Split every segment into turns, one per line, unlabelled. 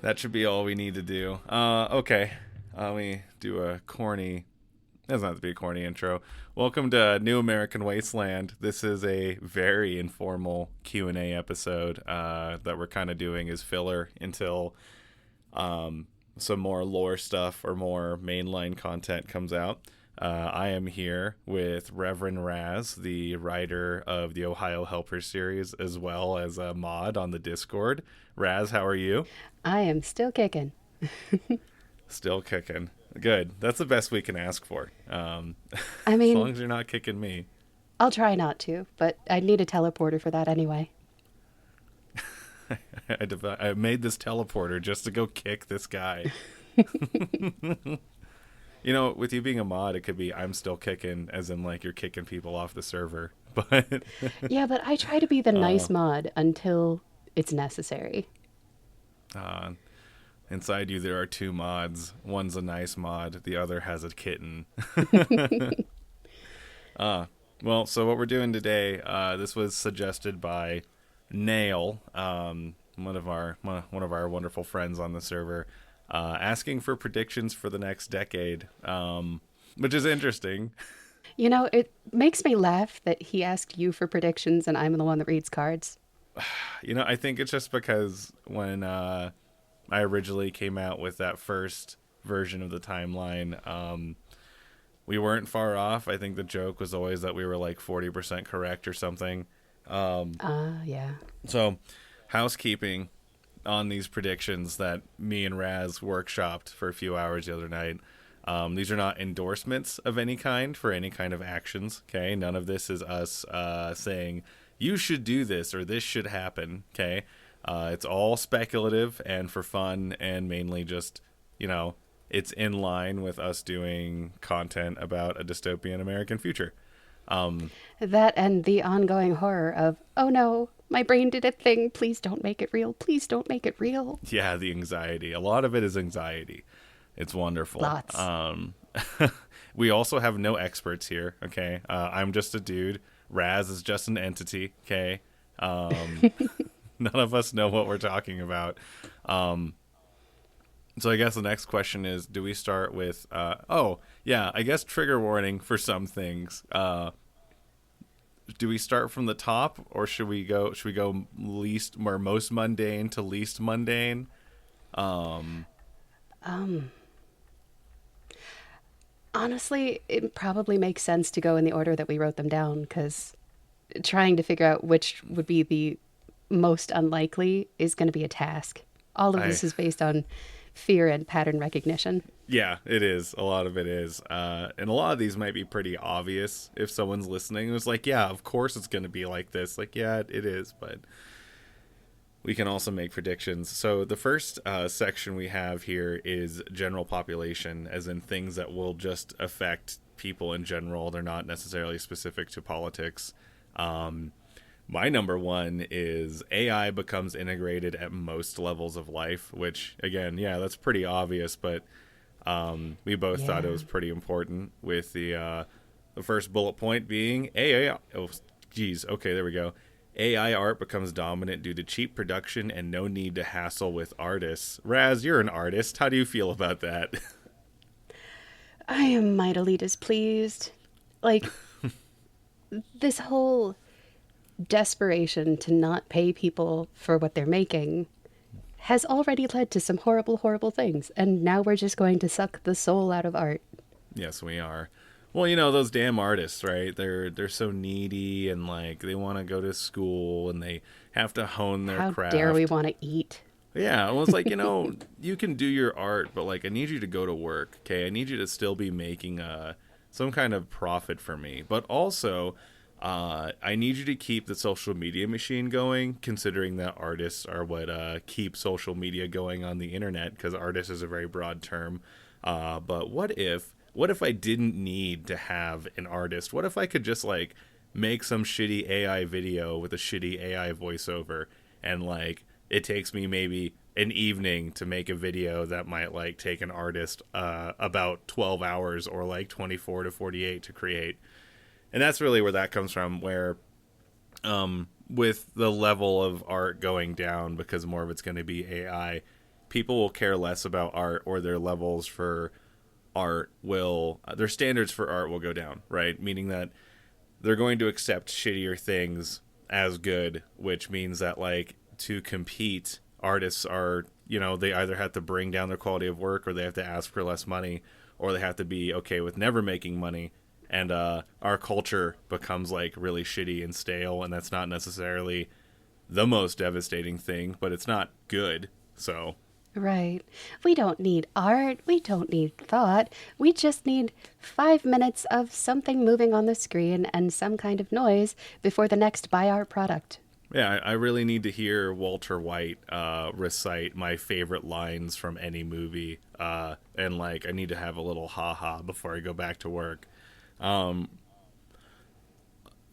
That should be all we need to do. Okay. Let me do a corny. Doesn't have to be a corny intro. Welcome to New American Wasteland. This is a very informal Q&A episode that we're kind of doing as filler until some more lore stuff or more mainline content comes out. I am here with Reverend Raz, the writer of the Ohio Helper series, as well as a mod on the Discord. Raz, how are you?
I am still kicking.
Still kicking. Good. That's the best we can ask for.
I
As long
mean,
as you're not kicking me.
I'll try not to, but I'd need a teleporter for that anyway.
I made this teleporter just to go kick this guy. You know, with you being a mod, it could be I'm still kicking, as in like you're kicking people off the server. But
Yeah, but I try to be the
uh,
nice mod until it's necessary.
uh, inside you there are two mods. One's a nice mod, the other has a kitten. uh, well, so what we're doing today, this was suggested by Nail, one of our wonderful friends on the server, asking for predictions for the next decade, which is interesting.
You know, it makes me laugh that he asked you for predictions and I'm the one that reads cards.
You know, I think it's just because when I originally came out with that first version of the timeline, we weren't far off. I think the joke was always that we were like 40% correct or something.
Yeah.
So, housekeeping on these predictions that me and Raz workshopped for a few hours the other night. These are not endorsements of any kind for any kind of actions. Okay, none of this is us saying you should do this or this should happen. Okay, it's all speculative and for fun and mainly just it's in line with us doing content about a dystopian American future. Um,
That and the ongoing horror of, oh no, my brain did a thing. Please don't make it real. Please don't make it real.
yeah, the anxiety. A lot of it is anxiety. It's wonderful.
Lots.
We also have no experts here. Okay, I'm just a dude. Raz is just an entity. Okay, um, none of us know what we're talking about. Um, so I guess the next question is: do we start with? Oh, yeah. I guess trigger warning for some things. Do we start from the top, or should we go? Should we go least or most mundane to least mundane? Um,
Um, Honestly, it probably makes sense to go in the order that we wrote them down because trying to figure out which would be the most unlikely is going to be a task. All of
I
this is based on fear and pattern recognition.
Yeah, it is. A lot of it is. And a lot of these might be pretty obvious if someone's listening. It was like, yeah, of course it's going to be like this. Like, yeah, it is. But we can also make predictions. So the first section we have here is general population, as in things that will just affect people in general. They're not necessarily specific to politics. Um, my number one is AI becomes integrated at most levels of life, which, again, yeah, that's pretty obvious, but we both thought it
Yeah.
was pretty important. With the first bullet point being AI. Oh, geez. Okay, there we go. AI art becomes dominant due to cheap production and no need to hassle with artists. Raz, you're an artist. How do you feel about that?
I am mightily displeased. Like, this whole desperation to not pay people for what they're making has already led to some horrible, horrible things. And now we're just going to suck the soul out of art.
Yes, we are. Well, you know those damn artists, right? They're so needy and like they want to go to school and they have to hone their
How dare we
craft.
want to eat?
Yeah, well, it's like, you can do your art, but like, I need you to go to work, okay? I need you to still be making some kind of profit for me, but also, I need you to keep the social media machine going, considering that artists are what keep social media going on the internet, because artist is a very broad term. But what if I didn't need to have an artist? What if I could just like make some shitty AI video with a shitty AI voiceover and like it takes me maybe an evening to make a video that might like take an artist about 12 hours or like 24 to 48 to create. And that's really where that comes from, where with the level of art going down because more of it's going to be AI, people will care less about art, or their levels for art will, their standards for art will go down, right? Meaning that they're going to accept shittier things as good, which means that, like, to compete, artists are, they either have to bring down their quality of work, or they have to ask for less money, or they have to be okay with never making money. And our culture becomes, like, really shitty and stale, and that's not necessarily the most devastating thing, but it's not good. So
Right. We don't need art. We don't need thought. We just need 5 minutes of something moving on the screen and some kind of noise before the next buy art product.
yeah, I really need to hear Walter White recite my favorite lines from any movie, and, like, I need to have a little ha-ha before I go back to work. Um,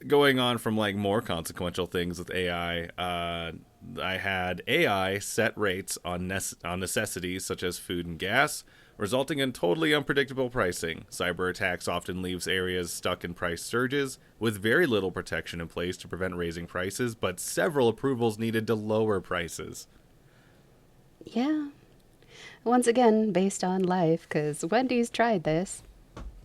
Going on from, like, more consequential things with AI, I had AI set rates on necessities such as food and gas, resulting in totally unpredictable pricing. Cyber attacks often leaves areas stuck in price surges with very little protection in place to prevent raising prices, but several approvals needed to lower prices.
Yeah. Once again, based on life, because Wendy's tried this.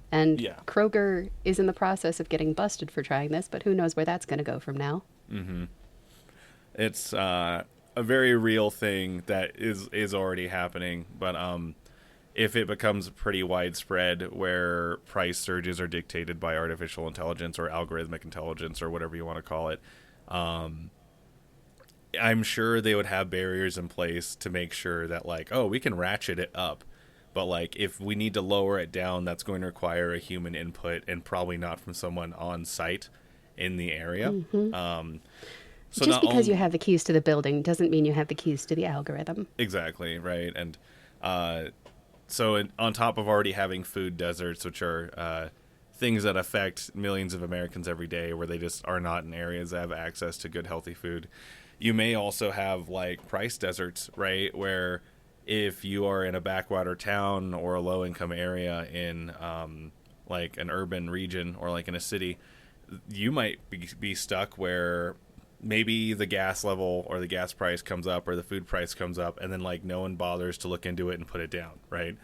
And
Yeah.
Kroger is in the process of getting busted for trying this, but who knows where that's going to go from now.
It's a very real thing that is already happening, but if it becomes pretty widespread, where price surges are dictated by artificial intelligence or algorithmic intelligence or whatever you want to call it, I'm sure they would have barriers in place to make sure that, like, oh, we can ratchet it up, but, like, if we need to lower it down, that's going to require a human input, and probably not from someone on site in the area. So
Just
not
because you
only,
have the keys to the building doesn't mean you have the keys to the algorithm.
exactly right, and on top of already having food deserts, which are things that affect millions of Americans every day, where they just are not in areas that have access to good, healthy food, you may also have, like, price deserts, right? Where if you are in a backwater town or a low-income area in, like, an urban region or, like, in a city, you might be stuck where maybe the gas level or the gas price comes up or the food price comes up, and then, like, no one bothers to look into it and put it down, right?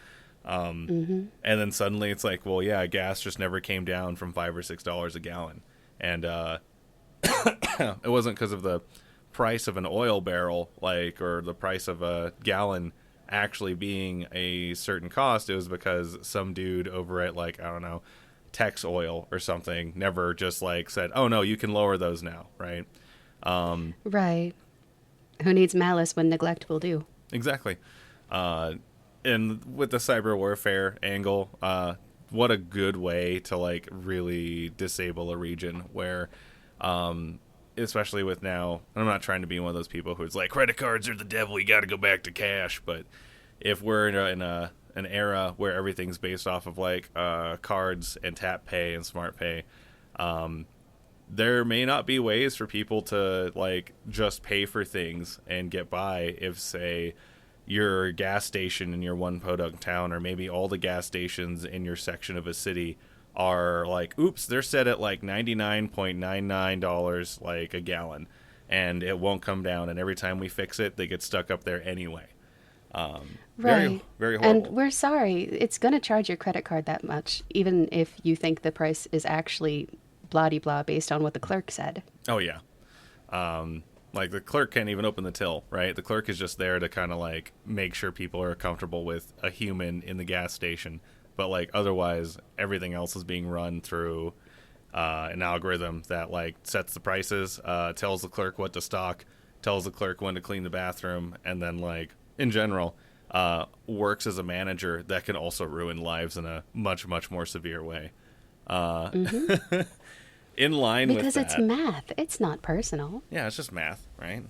And then suddenly it's like, well, yeah, gas just never came down from $5 or $6 a gallon, and it wasn't because of the price of an oil barrel, like, or the price of a gallon actually being a certain cost. It was because some dude over at, like, I don't know, Tex Oil or something never just, like, said, oh no, you can lower those now, right?
Right. Who needs malice when neglect will do?
Exactly. And with the cyber warfare angle, what a good way to, like, really disable a region where, especially with now, I'm not trying to be one of those people who's like, credit cards are the devil, you got to go back to cash. But if we're in an era where everything's based off of, like, cards and tap pay and smart pay, there may not be ways for people to, like, just pay for things and get by if, say, your gas station in your one podunk town, or maybe all the gas stations in your section of a city, are like, oops, they're set at, like, $99.99, like, a gallon, and it won't come down, and every time we fix it, they get stuck up there anyway. Very,
Right.
very
And
horrible.
we're sorry, it's going to charge your credit card that much, even if you think the price is actually blah de blah based on what the clerk said.
Oh yeah. Like, the clerk can't even open the till, right? The clerk is just there to kind of, like, make sure people are comfortable with a human in the gas station, but, like, otherwise everything else is being run through an algorithm that, like, sets the prices, tells the clerk what to stock, tells the clerk when to clean the bathroom, and then, like, in general, works as a manager that can also ruin lives in a much, much more severe way. In line with
Because it's
that,
math, it's not personal.
yeah, it's just math, right?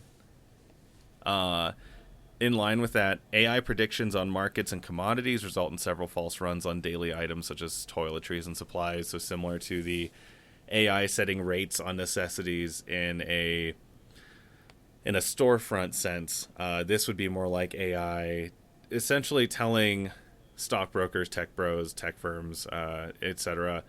In line with that, AI predictions on markets and commodities result in several false runs on daily items such as toiletries and supplies. So similar to the AI setting rates on necessities in a storefront sense, this would be more like AI essentially telling stockbrokers, tech bros, tech firms, etc.,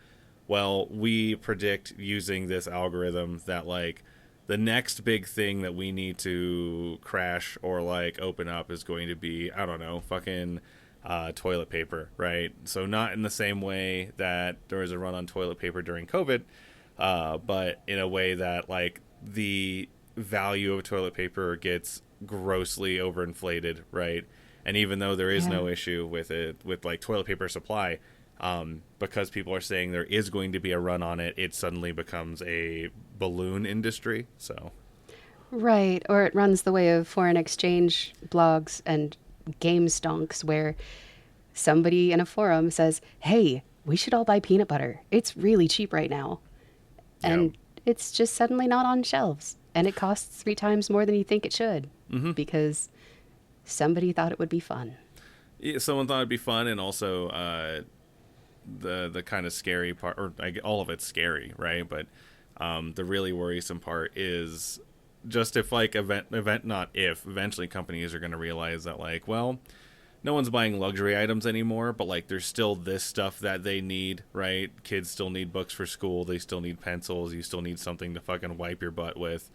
well, we predict using this algorithm that, like, the next big thing that we need to crash or like open up is going to be, I don't know, fucking toilet paper, right? So not in the same way that there was a run on toilet paper during COVID, but in a way that like the value of toilet paper gets grossly overinflated, right? And even though there is
Yeah.
no issue with it, with like toilet paper supply, because people are saying there is going to be a run on it, it suddenly becomes a balloon industry. So,
Right. Or it runs the way of foreign exchange blogs and game stonks where somebody in a forum says, hey, we should all buy peanut butter. It's really cheap right now.
yeah.
And it's just suddenly not on shelves. And it costs 3 times more than you think it should because somebody thought it would be fun.
Yeah, someone thought it'd be fun, and also the kind of scary part, or all of it's scary, right? But the really worrisome part is just if like not if eventually companies are going to realize that like, well, no one's buying luxury items anymore, but like there's still this stuff that they need, right? Kids still need books for school, they still need pencils, you still need something to fucking wipe your butt with.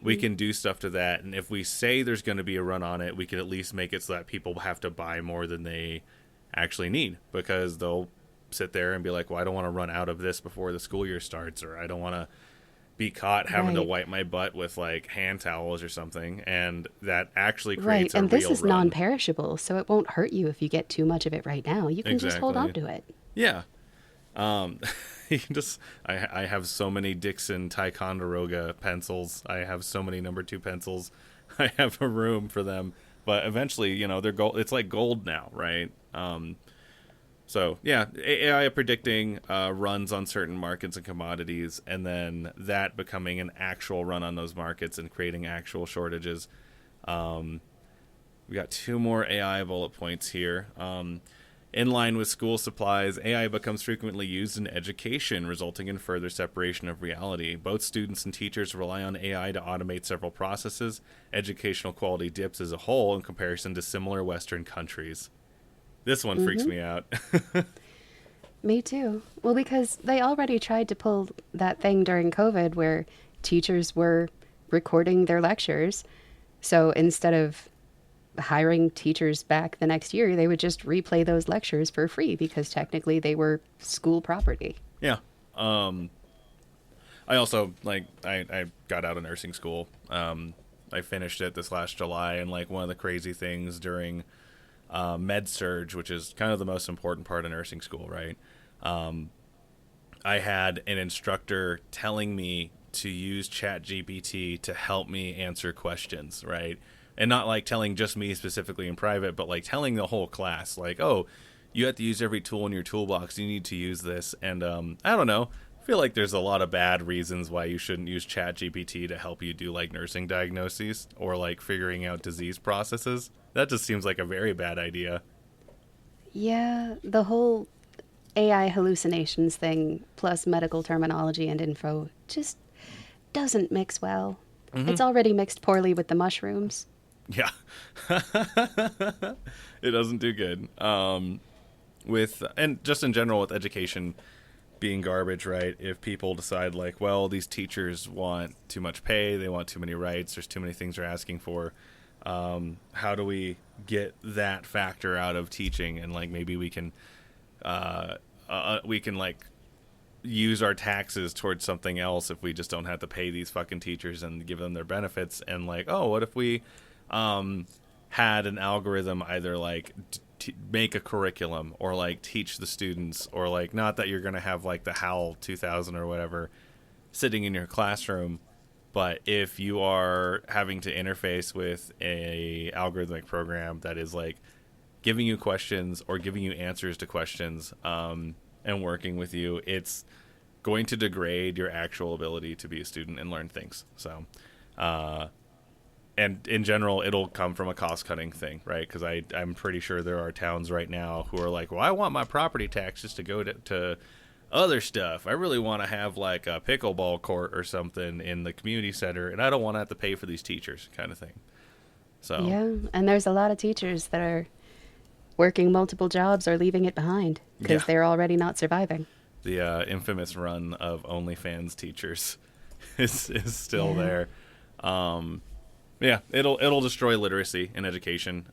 We can do stuff to that, and if we say there's going to be a run on it, we can at least make it so that people have to buy more than they actually need, because they'll sit there and be like, well, I don't want to run out of this before the school year starts, or I don't want to be caught having to
Right.
wipe my butt with like hand towels or something, and that actually
Right.
creates a
And this
real
is
run.
non perishable, so it won't hurt you if you get too much of it right now. You can just hold on
Exactly.
to it.
Yeah. um you can just I have so many Dixon Ticonderoga pencils, I have so many number 2 pencils. I have a room for them, but eventually, they're gold. It's like gold now, right? So yeah, AI predicting runs on certain markets and commodities, and then that becoming an actual run on those markets and creating actual shortages. We got 2 more AI bullet points here. In line with school supplies, AI becomes frequently used in education, resulting in further separation of reality. Both students and teachers rely on AI to automate several processes. Educational quality dips as a whole in comparison to similar Western countries. This one freaks me out.
Me too. Well, because they already tried to pull that thing during COVID where teachers were recording their lectures. So instead of hiring teachers back the next year, they would just replay those lectures for free because technically they were school property.
Yeah. I also I got out of nursing school. I finished it this last July, and like one of the crazy things during med surge, which is kind of the most important part of nursing school, right? I had an instructor telling me to use ChatGPT to help me answer questions, right? And not like telling just me specifically in private, but like telling the whole class, like, oh, you have to use every tool in your toolbox. You need to use this. And I don't know. I feel like there's a lot of bad reasons why you shouldn't use ChatGPT to help you do like nursing diagnoses or like figuring out disease processes. That just seems like a very bad idea.
Yeah, the whole AI hallucinations thing plus medical terminology and info just doesn't mix well. It's already mixed poorly with the mushrooms.
Yeah. It doesn't do good. With and just in general with education being garbage, right? If people decide like, well, these teachers want too much pay, they want too many rights, there's too many things they're asking for. How do we get that factor out of teaching? And like maybe we can like use our taxes towards something else if we just don't have to pay these fucking teachers and give them their benefits. And like, oh, what if we had an algorithm either like make a curriculum or like teach the students, or like not that you're going to have like the HAL 2000 or whatever sitting in your classroom, but if you are having to interface with a algorithmic program that is like giving you questions or giving you answers to questions, and working with you, it's going to degrade your actual ability to be a student and learn things. So, and in general, it'll come from a cost-cutting thing, right? Because I'm pretty sure there are towns right now who are like, well, I want my property taxes to go to other stuff. I really want to have like a pickleball court or something in the community center, and I don't want to have to pay for these teachers, kind of thing. So,
Yeah, and there's a lot of teachers that are working multiple jobs or leaving it behind because
Yeah.
they're already not surviving.
the infamous run of OnlyFans teachers. is still
Yeah.
there. Um, yeah, it'll destroy literacy in education.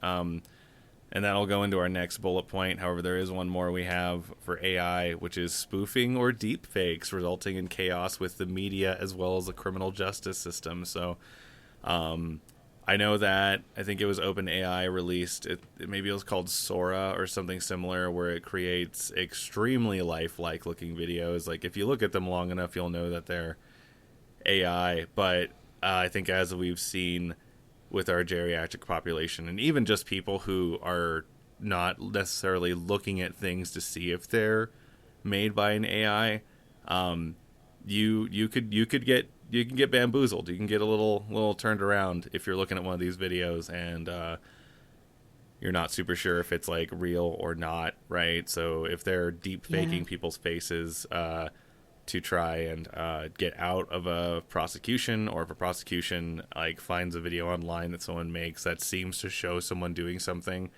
And that'll go into our next bullet point. However, there is one more we have for AI, which is spoofing or deep fakes, resulting in chaos with the media as well as the criminal justice system. So, um, I know that I think it was OpenAI released maybe it was called Sora or something similar, where it creates extremely lifelike looking videos. Like if you look at them long enough, you'll know that they're AI. But I think as we've seen with our geriatric population, and even just people who are not necessarily looking at things to see if they're made by an AI, um, you can get bamboozled. You can get a little turned around if you're looking at one of these videos and you're not super sure if it's like real or not, right? So if they're deep
Yeah.
faking people's faces to try and get out of a prosecution, or if a prosecution like finds a video online that someone makes that seems to show someone doing something,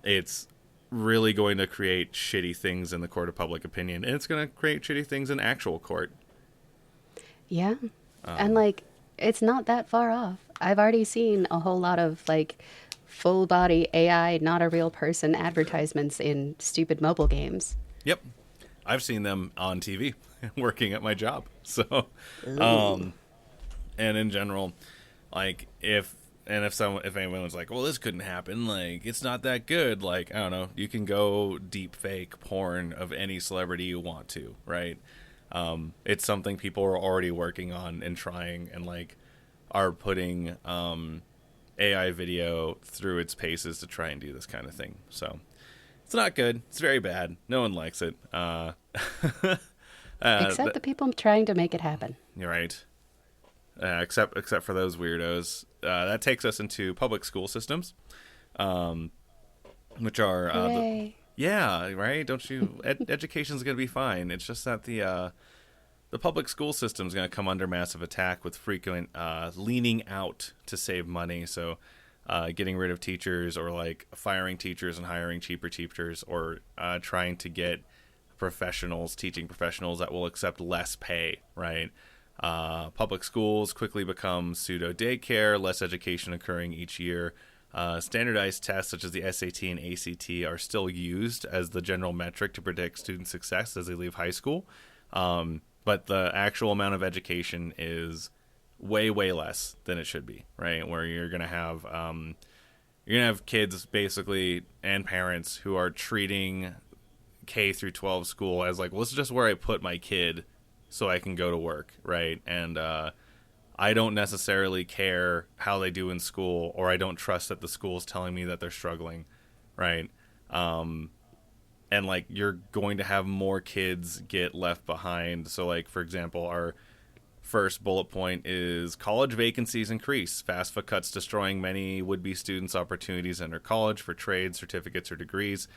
it's really going to create shitty things in the court of public opinion, and it's going to create shitty things in actual court.
Yeah. And
Um,
like, it's not that far off. I've already seen a whole lot of like full body AI, not a real person advertisements in stupid mobile games.
yep, I've seen them on TV working at my job. So,
Ooh.
um, and in general, like if anyone was like, well, this couldn't happen, like it's not that good, like I don't know, you can go deep fake porn of any celebrity you want to, right? It's something people are already working on and trying, and like are putting AI video through its paces to try and do this kind of thing. So it's not good. It's very bad. No one likes it.
Except the people trying to make it happen.
You're right. Except for those weirdos. That takes us into public school systems, um, which are the
Hooray.
yeah, right. Don't you? Education's gonna be fine. It's just that the public school system is gonna come under massive attack with frequent leaning out to save money. So. Getting rid of teachers, or like firing teachers and hiring cheaper teachers, or trying to get teaching professionals that will accept less pay, right? Public schools quickly become pseudo daycare, less education occurring each year. Standardized tests such as the SAT and ACT are still used as the general metric to predict student success as they leave high school. But the actual amount of education is way less than it should be, right? Where you're gonna have kids basically and parents who are treating K through 12 school as like, well, this is just where I put my kid so I can go to work, right? And I don't necessarily care how they do in school, or I don't trust that the school is telling me that they're struggling, right? Um, and like you're going to have more kids get left behind. So like for example, our first bullet point is college vacancies increase. FAFSA cuts destroying many would-be students' opportunities enter college for trades, certificates, or degrees.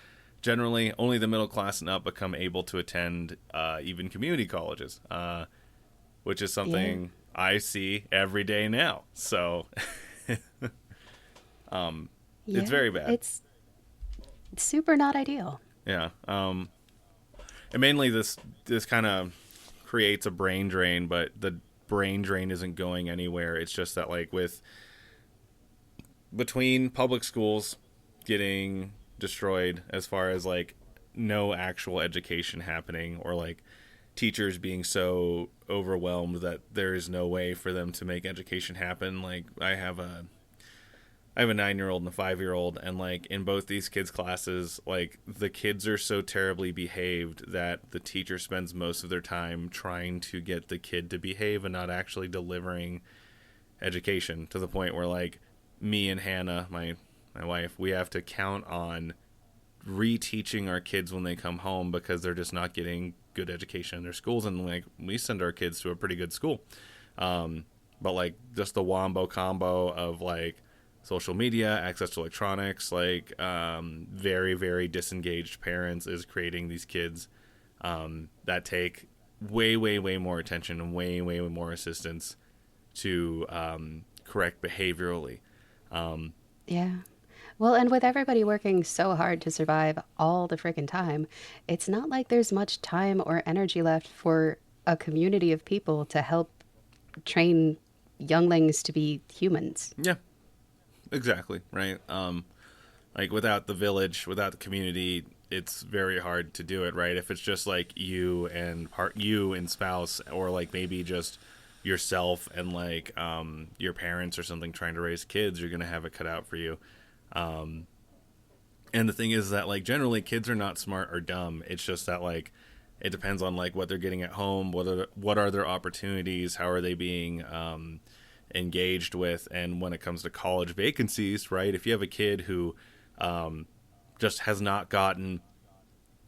Generally, only the middle class and up become able to attend even community colleges, which is
Yeah.
something I see every day now. So it's
Yeah.
very bad.
It's super not ideal.
Yeah. And mainly this kind of creates a brain drain, but the brain drain isn't going anywhere. It's just that like with between public schools getting destroyed as far as like no actual education happening, or like teachers being so overwhelmed that there is no way for them to make education happen. Like I have a 9-year-old and a 5-year-old, and like in both these kids' classes, like the kids are so terribly behaved that the teacher spends most of their time trying to get the kid to behave and not actually delivering education, to the point where like me and Hannah, my wife, we have to count on reteaching our kids when they come home because they're just not getting good education in their schools. And like we send our kids to a pretty good school, but like just the wombo combo of like social media, access to electronics, like very disengaged parents is creating these kids that take way more attention and way more assistance to correct behaviorally. Um,
Yeah. Well, and with everybody working so hard to survive all the freaking time, it's not like there's much time or energy left for a community of people to help train younglings to be humans.
Yeah, exactly. Right. Like without the village, without the community, it's very hard to do it. Right. If it's just like you and spouse, or like maybe just yourself and like your parents or something trying to raise kids, you're gonna have it cut out for you. Um, and the thing is that like generally kids are not smart or dumb. It's just that like it depends on like what they're getting at home, what are their opportunities, how are they being engaged with, and when it comes to college vacancies, right? If you have a kid who just has not gotten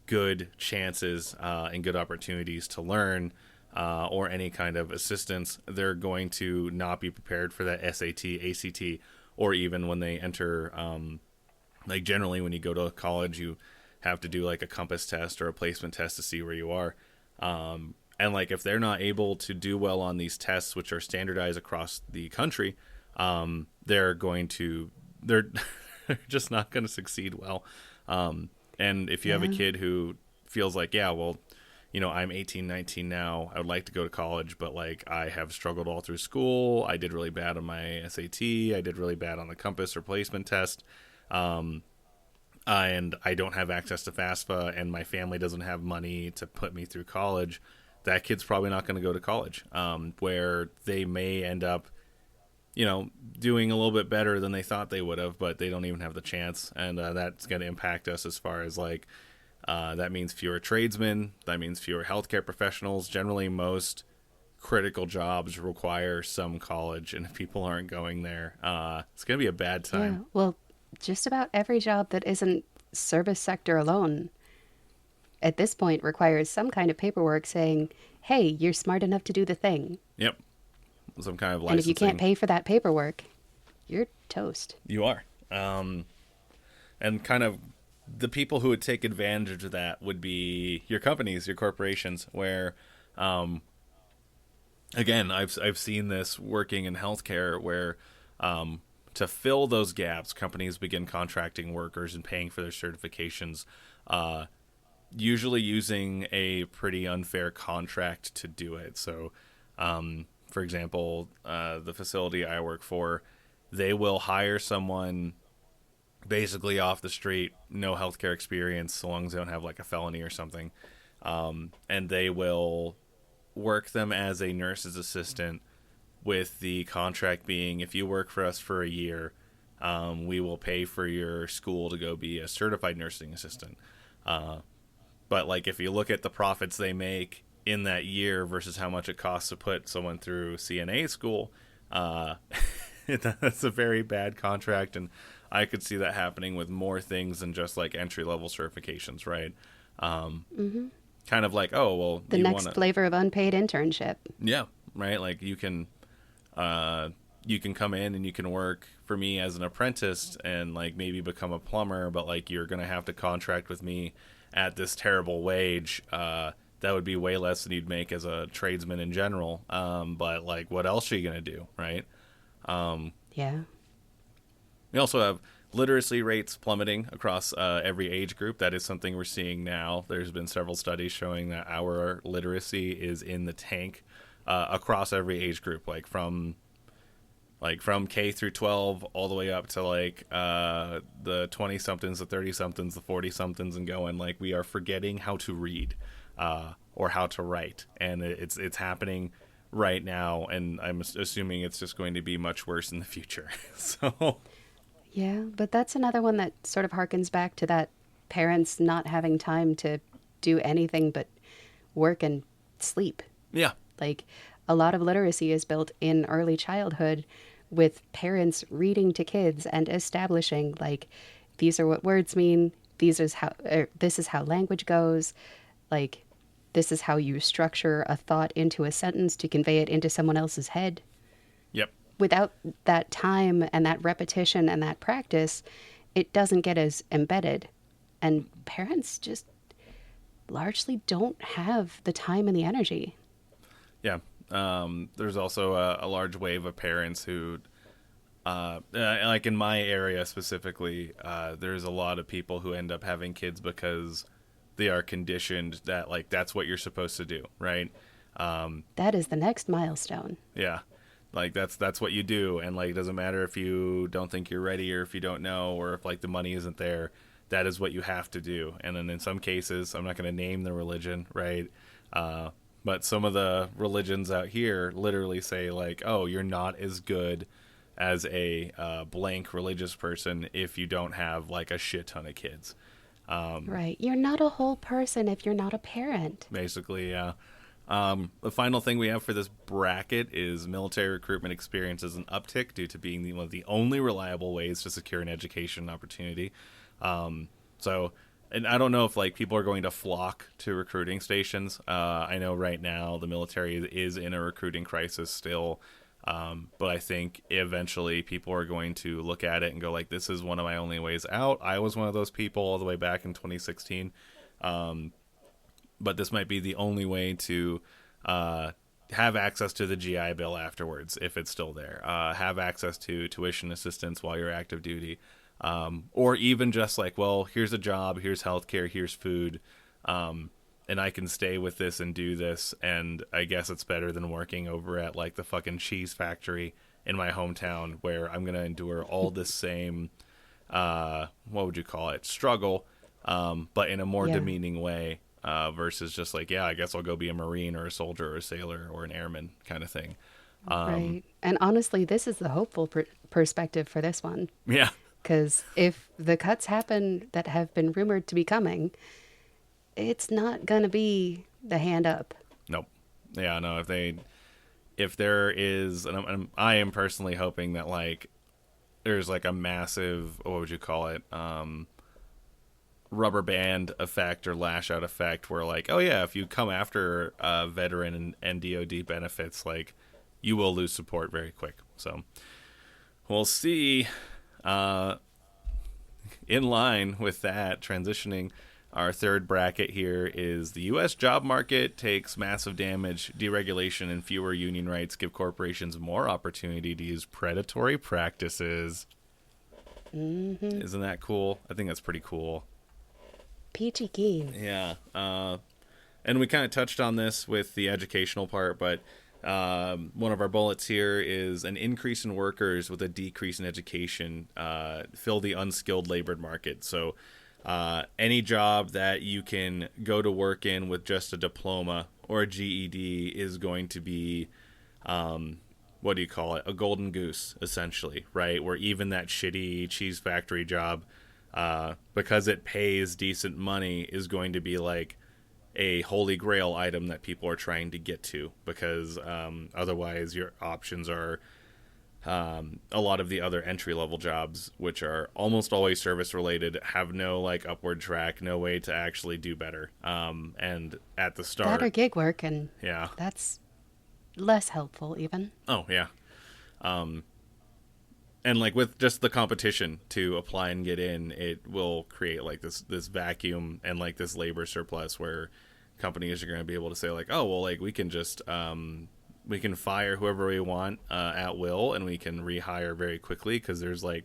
good chances and good opportunities to learn or any kind of assistance, they're going to not be prepared for that SAT, ACT, or even when they enter. Like generally, when you go to college, you have to do like a compass test or a placement test to see where you are. And like if they're not able to do well on these tests, which are standardized across the country, they're going to they're just not going to succeed well. And if you have a
Yeah.
kid who feels like, yeah, well, I'm 18, 19 now. I would like to go to college, but like I have struggled all through school. I did really bad on my SAT. I did really bad on the compass or placement test. Um, and I don't have access to FAFSA, and my family doesn't have money to put me through college. That kid's probably not going to go to college, where they may end up, doing a little bit better than they thought they would have, but they don't even have the chance. And that's going to impact us as far as like, that means fewer tradesmen, that means fewer healthcare professionals. Generally, most critical jobs require some college, and if people aren't going there, it's going to be a bad
Yeah.
time.
Well, just about every job that isn't service sector alone at this point requires some kind of paperwork saying, hey, you're smart enough to do the thing.
Yep. Some kind of
And if you can't
licensing.
pay for that paperwork, you're toast.
You are. And kind of the people who would take advantage of that would be your companies, your corporations, where, again, I've seen this working in healthcare where, to fill those gaps, companies begin contracting workers and paying for their certifications, uh, usually using a pretty unfair contract to do it. So, for example, the facility I work for, they will hire someone basically off the street, no healthcare experience, so long as they don't have like a felony or something, and they will work them as a nurse's assistant, with the contract being if you work for us for a year, we will pay for your school to go be a certified nursing assistant. Uh, but like if you look at the profits they make in that year versus how much it costs to put someone through CNA school, uh, that's a very bad contract, and I could see that happening with more things than just like entry level certifications, right? Um,
Hmm.
Kind of like, oh well,
The
you want
next
to,
flavor of unpaid internship.
yeah, right. Like uh, you can come in and you can work for me as an apprentice and like maybe become a plumber, but like you're gonna have to contract with me at this terrible wage. That would be way less than you'd make as a tradesman in general. But like, what else are you gonna do, right? Um,
Yeah.
we also have literacy rates plummeting across every age group. That is something we're seeing now. There's been several studies showing that our literacy is in the tank across every age group, like from K through 12 all the way up to like the 20 somethings, the 30 somethings, the 40 somethings, and going. Like we are forgetting how to read or how to write, and it's happening right now, and I'm assuming it's just going to be much worse in the future. So
Yeah, but that's another one that sort of harkens back to that parents not having time to do anything but work and sleep.
yeah,
Like a lot of literacy is built in early childhood with parents reading to kids and establishing like these are what words mean, this is how language goes, like this is how you structure a thought into a sentence to convey it into someone else's head.
yep.
Without that time and that repetition and that practice, it doesn't get as embedded. And parents just largely don't have the time and the energy.
Yeah. There's also a large wave of parents who, like in my area specifically, there's a lot of people who end up having kids because they are conditioned that like that's what you're supposed to do, right?
That is the next milestone.
Yeah. Like that's what you do, and like it doesn't matter if you don't think you're ready or if you don't know or if like the money isn't there. That is what you have to do. And then in some cases, I'm not going to name the religion, right? But some of the religions out here literally say like, "Oh, you're not as good as a blank religious person if you don't have like a shit ton of kids."
Right. You're not a whole person if you're not a parent.
Basically, yeah. The final thing we have for this bracket is military recruitment experiences an uptick due to being one of the only reliable ways to secure an education opportunity. So, and I don't know if like people are going to flock to recruiting stations. I know right now the military is in a recruiting crisis still. But I think eventually people are going to look at it and go like, this is one of my only ways out. I was one of those people all the way back in 2016. But this might be the only way to have access to the GI Bill afterwards, if it's still there. Have access to tuition assistance while you're active duty. Or even just like, well, here's a job, here's healthcare, here's food. And I can stay with this and do this, and I guess it's better than working over at like the fucking cheese factory in my hometown where I'm gonna endure all this same what would you call it, struggle, but in a more demeaning way, versus just like, yeah, I guess I'll go be a Marine or a soldier or a sailor or an airman kind of thing.
Right. And honestly, this is the hopeful perspective for this one.
Yeah.
Because if the cuts happen that have been rumored to be coming, it's not going to be the hand up.
Nope. Yeah, no, if there is, and I am personally hoping that like there's like a massive, what would you call it, rubber band effect or lash out effect where like, oh yeah, if you come after a veteran and DoD benefits, like you will lose support very quick. So we'll see. In line with that, transitioning, our third bracket here is the U.S. job market takes massive damage. Deregulation and fewer union rights give corporations more opportunity to use predatory practices. Mm-hmm. Isn't that cool? I think that's pretty cool.
Peachy keen.
Yeah. And we kind of touched on this with the educational part, but one of our bullets here is an increase in workers with a decrease in education fill the unskilled labor market. So any job that you can go to work in with just a diploma or a GED is going to be, what do you call it? A golden goose, essentially, right? Where even that shitty cheese factory job, because it pays decent money, is going to be like a holy grail item that people are trying to get to, because otherwise your options are a lot of the other entry-level jobs, which are almost always service-related, have no like upward track, no way to actually do better. And at the start,
that or gig work, and
yeah,
that's less helpful even.
Oh yeah, and like with just the competition to apply and get in, it will create like this vacuum and like this labor surplus where companies are going to be able to say like, oh well, like we can just we can fire whoever we want at will, and we can rehire very quickly because there's like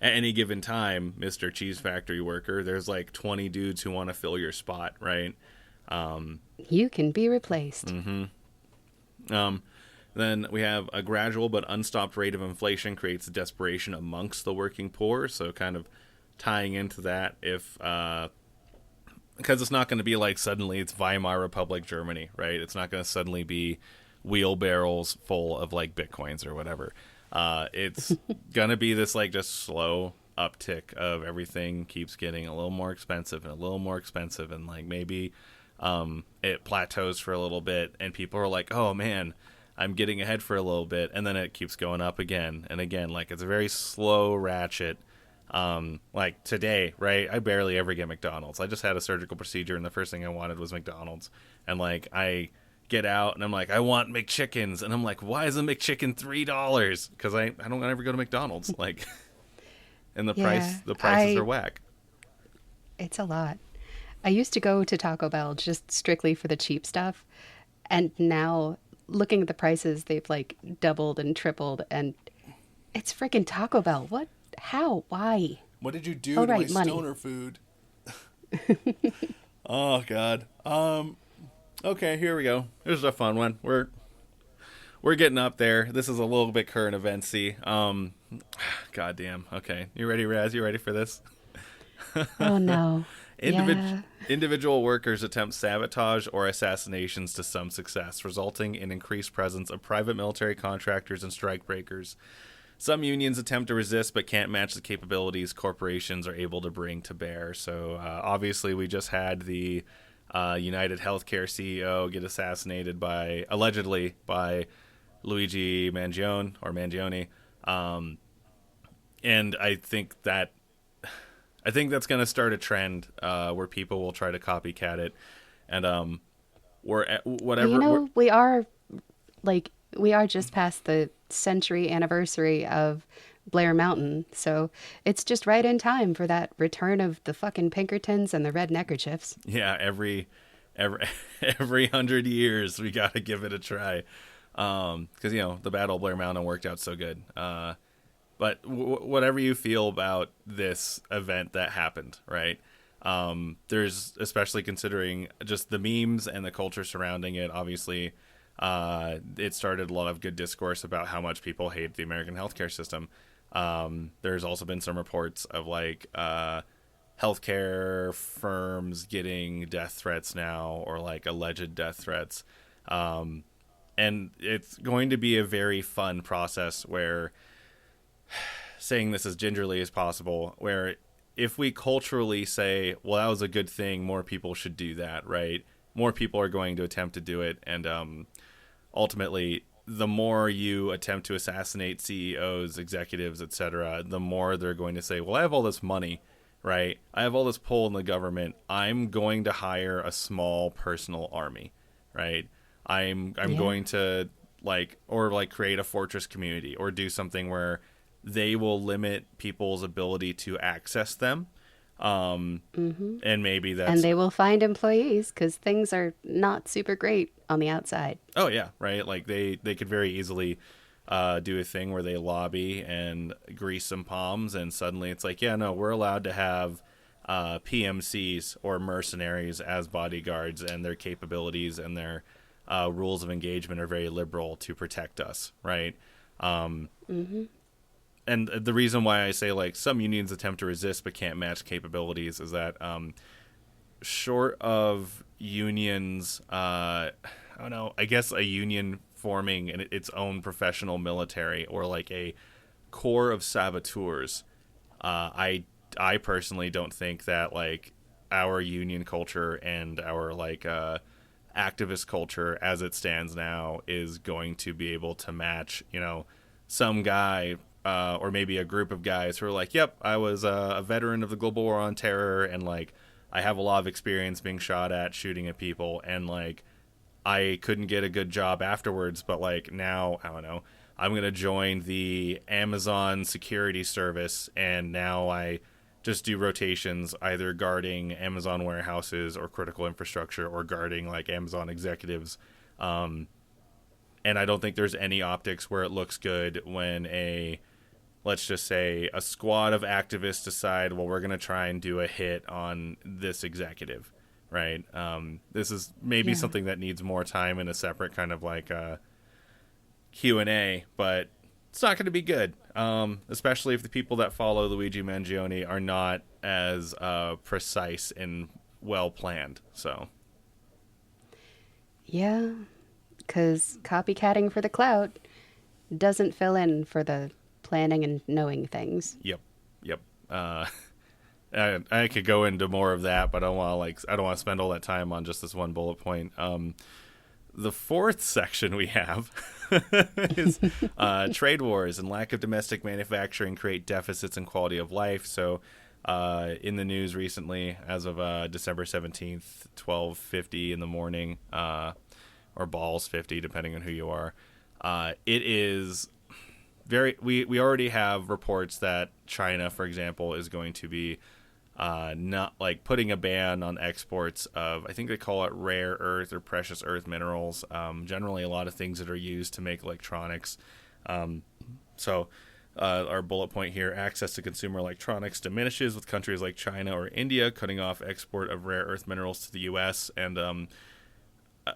at any given time, Mr. Cheese Factory worker, there's like 20 dudes who want to fill your spot, right?
You can be replaced.
Mm-hmm. Then we have a gradual but unstopped rate of inflation creates desperation amongst the working poor. So kind of tying into that, if because it's not going to be like suddenly it's Weimar Republic Germany, right? It's not going to suddenly be wheelbarrows full of like bitcoins or whatever. It's gonna be this like just slow uptick of everything keeps getting a little more expensive and a little more expensive, and like maybe it plateaus for a little bit and people are like, oh man, I'm getting ahead for a little bit, and then it keeps going up again and again. Like it's a very slow ratchet. Like today, right, I barely ever get McDonald's. I just had a surgical procedure and the first thing I wanted was McDonald's, and like I get out and I'm like, I want McChickens, and I'm like, why is a McChicken $3? Because I don't ever go to McDonald's, like, and the prices are whack.
It's a lot. I used to go to Taco Bell just strictly for the cheap stuff, and now looking at the prices, they've like doubled and tripled, and it's freaking Taco Bell. What? How? Why?
What did you do to my stoner food? Oh God. Okay, here we go. This is a fun one. We're getting up there. This is a little bit current eventsy. Goddamn. Okay, you ready, Raz? You ready for this?
Oh no.
Individ-
Yeah.
Individual workers attempt sabotage or assassinations to some success, resulting in increased presence of private military contractors and strikebreakers. Some unions attempt to resist but can't match the capabilities corporations are able to bring to bear. So obviously, we just had the United Healthcare CEO get assassinated allegedly by Luigi Mangione, and I think that's going to start a trend where people will try to copycat it, and
Well, you
whatever.
know, we are just past the century anniversary of Blair Mountain, so it's just right in time for that return of the fucking Pinkertons and the red neckerchiefs.
Yeah, every every 100 years we got to give it a try, because the Battle of Blair Mountain worked out so good. But whatever you feel about this event that happened, right? There's, especially considering just the memes and the culture surrounding it, obviously, it started a lot of good discourse about how much people hate the American healthcare system. There's also been some reports of healthcare firms getting death threats now, or like alleged death threats. And it's going to be a very fun process where, saying this as gingerly as possible, where if we culturally say, well, that was a good thing, more people should do that, right? More people are going to attempt to do it. And ultimately, the more you attempt to assassinate CEOs, executives, etc., the more they're going to say, well, I have all this money, right? I have all this pull in the government. I'm going to hire a small personal army, right? I'm
Yeah.
going to create a fortress community, or do something where they will limit people's ability to access them. And maybe
And
that's,
they will find employees because things are not super great on the outside.
oh yeah, right. Like they could very easily do a thing where they lobby and grease some palms, and suddenly it's like, yeah, no, we're allowed to have PMCs or mercenaries as bodyguards, and their capabilities and their rules of engagement are very liberal to protect us, right? And the reason why I say like some unions attempt to resist but can't match capabilities is that short of unions, I don't know, I guess a union forming its own professional military, or like a core of saboteurs, I personally don't think that like our union culture and our activist culture as it stands now is going to be able to match, some guy, or maybe a group of guys who are like, yep, I was a veteran of the global war on terror, and like I have a lot of experience being shot at, shooting at people, and like I couldn't get a good job afterwards, but like now, I don't know, I'm going to join the Amazon security service, and now I just do rotations either guarding Amazon warehouses or critical infrastructure, or guarding like Amazon executives. And I don't think there's any optics where it looks good when let's just say a squad of activists decide, well, we're going to try and do a hit on this executive, right? This is maybe
Yeah.
something that needs more time in a separate kind of Q&A, but it's not going to be good, especially if the people that follow Luigi Mangione are not as precise and well planned. So,
Yeah. Because copycatting for the clout doesn't fill in for the planning and knowing things.
yep, yep. I could go into more of that, but I don't want to spend all that time on just this one bullet point. The fourth section we have is trade wars and lack of domestic manufacturing create deficits in quality of life. So, in the news recently, as of December 17th, 12:50 in the morning, or balls 50, depending on who you are, it is we already have reports that China, for example, is going to be not like putting a ban on exports of, I think they call it rare earth or precious earth minerals. Generally, a lot of things that are used to make electronics. So our bullet point here: access to consumer electronics diminishes with countries like China or India cutting off export of rare earth minerals to the U.S. And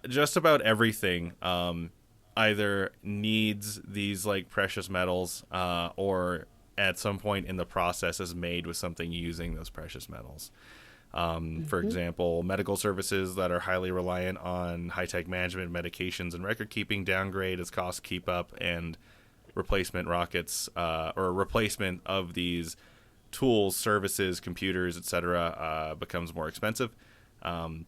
just about everything either needs these like precious metals or at some point in the process is made with something using those precious metals. For
Mm-hmm.
example, medical services that are highly reliant on high-tech management, medications, and record keeping downgrade as costs keep up, and replacement rockets or replacement of these tools, services, computers, etc., becomes more expensive. And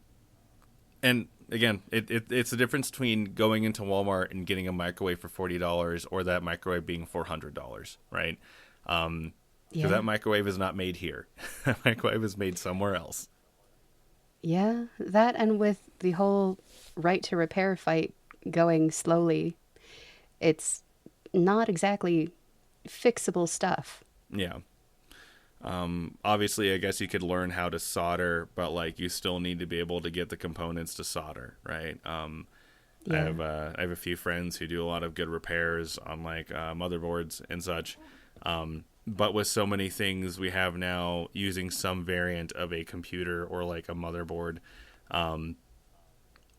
again, it's the difference between going into Walmart and getting a microwave for $40 or that microwave being $400, right? Because
Yeah.
that microwave is not made here. That microwave is made somewhere else.
Yeah. That, and with the whole right to repair fight going slowly, it's not exactly fixable stuff.
Yeah. Obviously, I guess you could learn how to solder, but like you still need to be able to get the components to solder, right?
Yeah.
I have a few friends who do a lot of good repairs on like motherboards and such. But with so many things we have now using some variant of a computer or like a motherboard,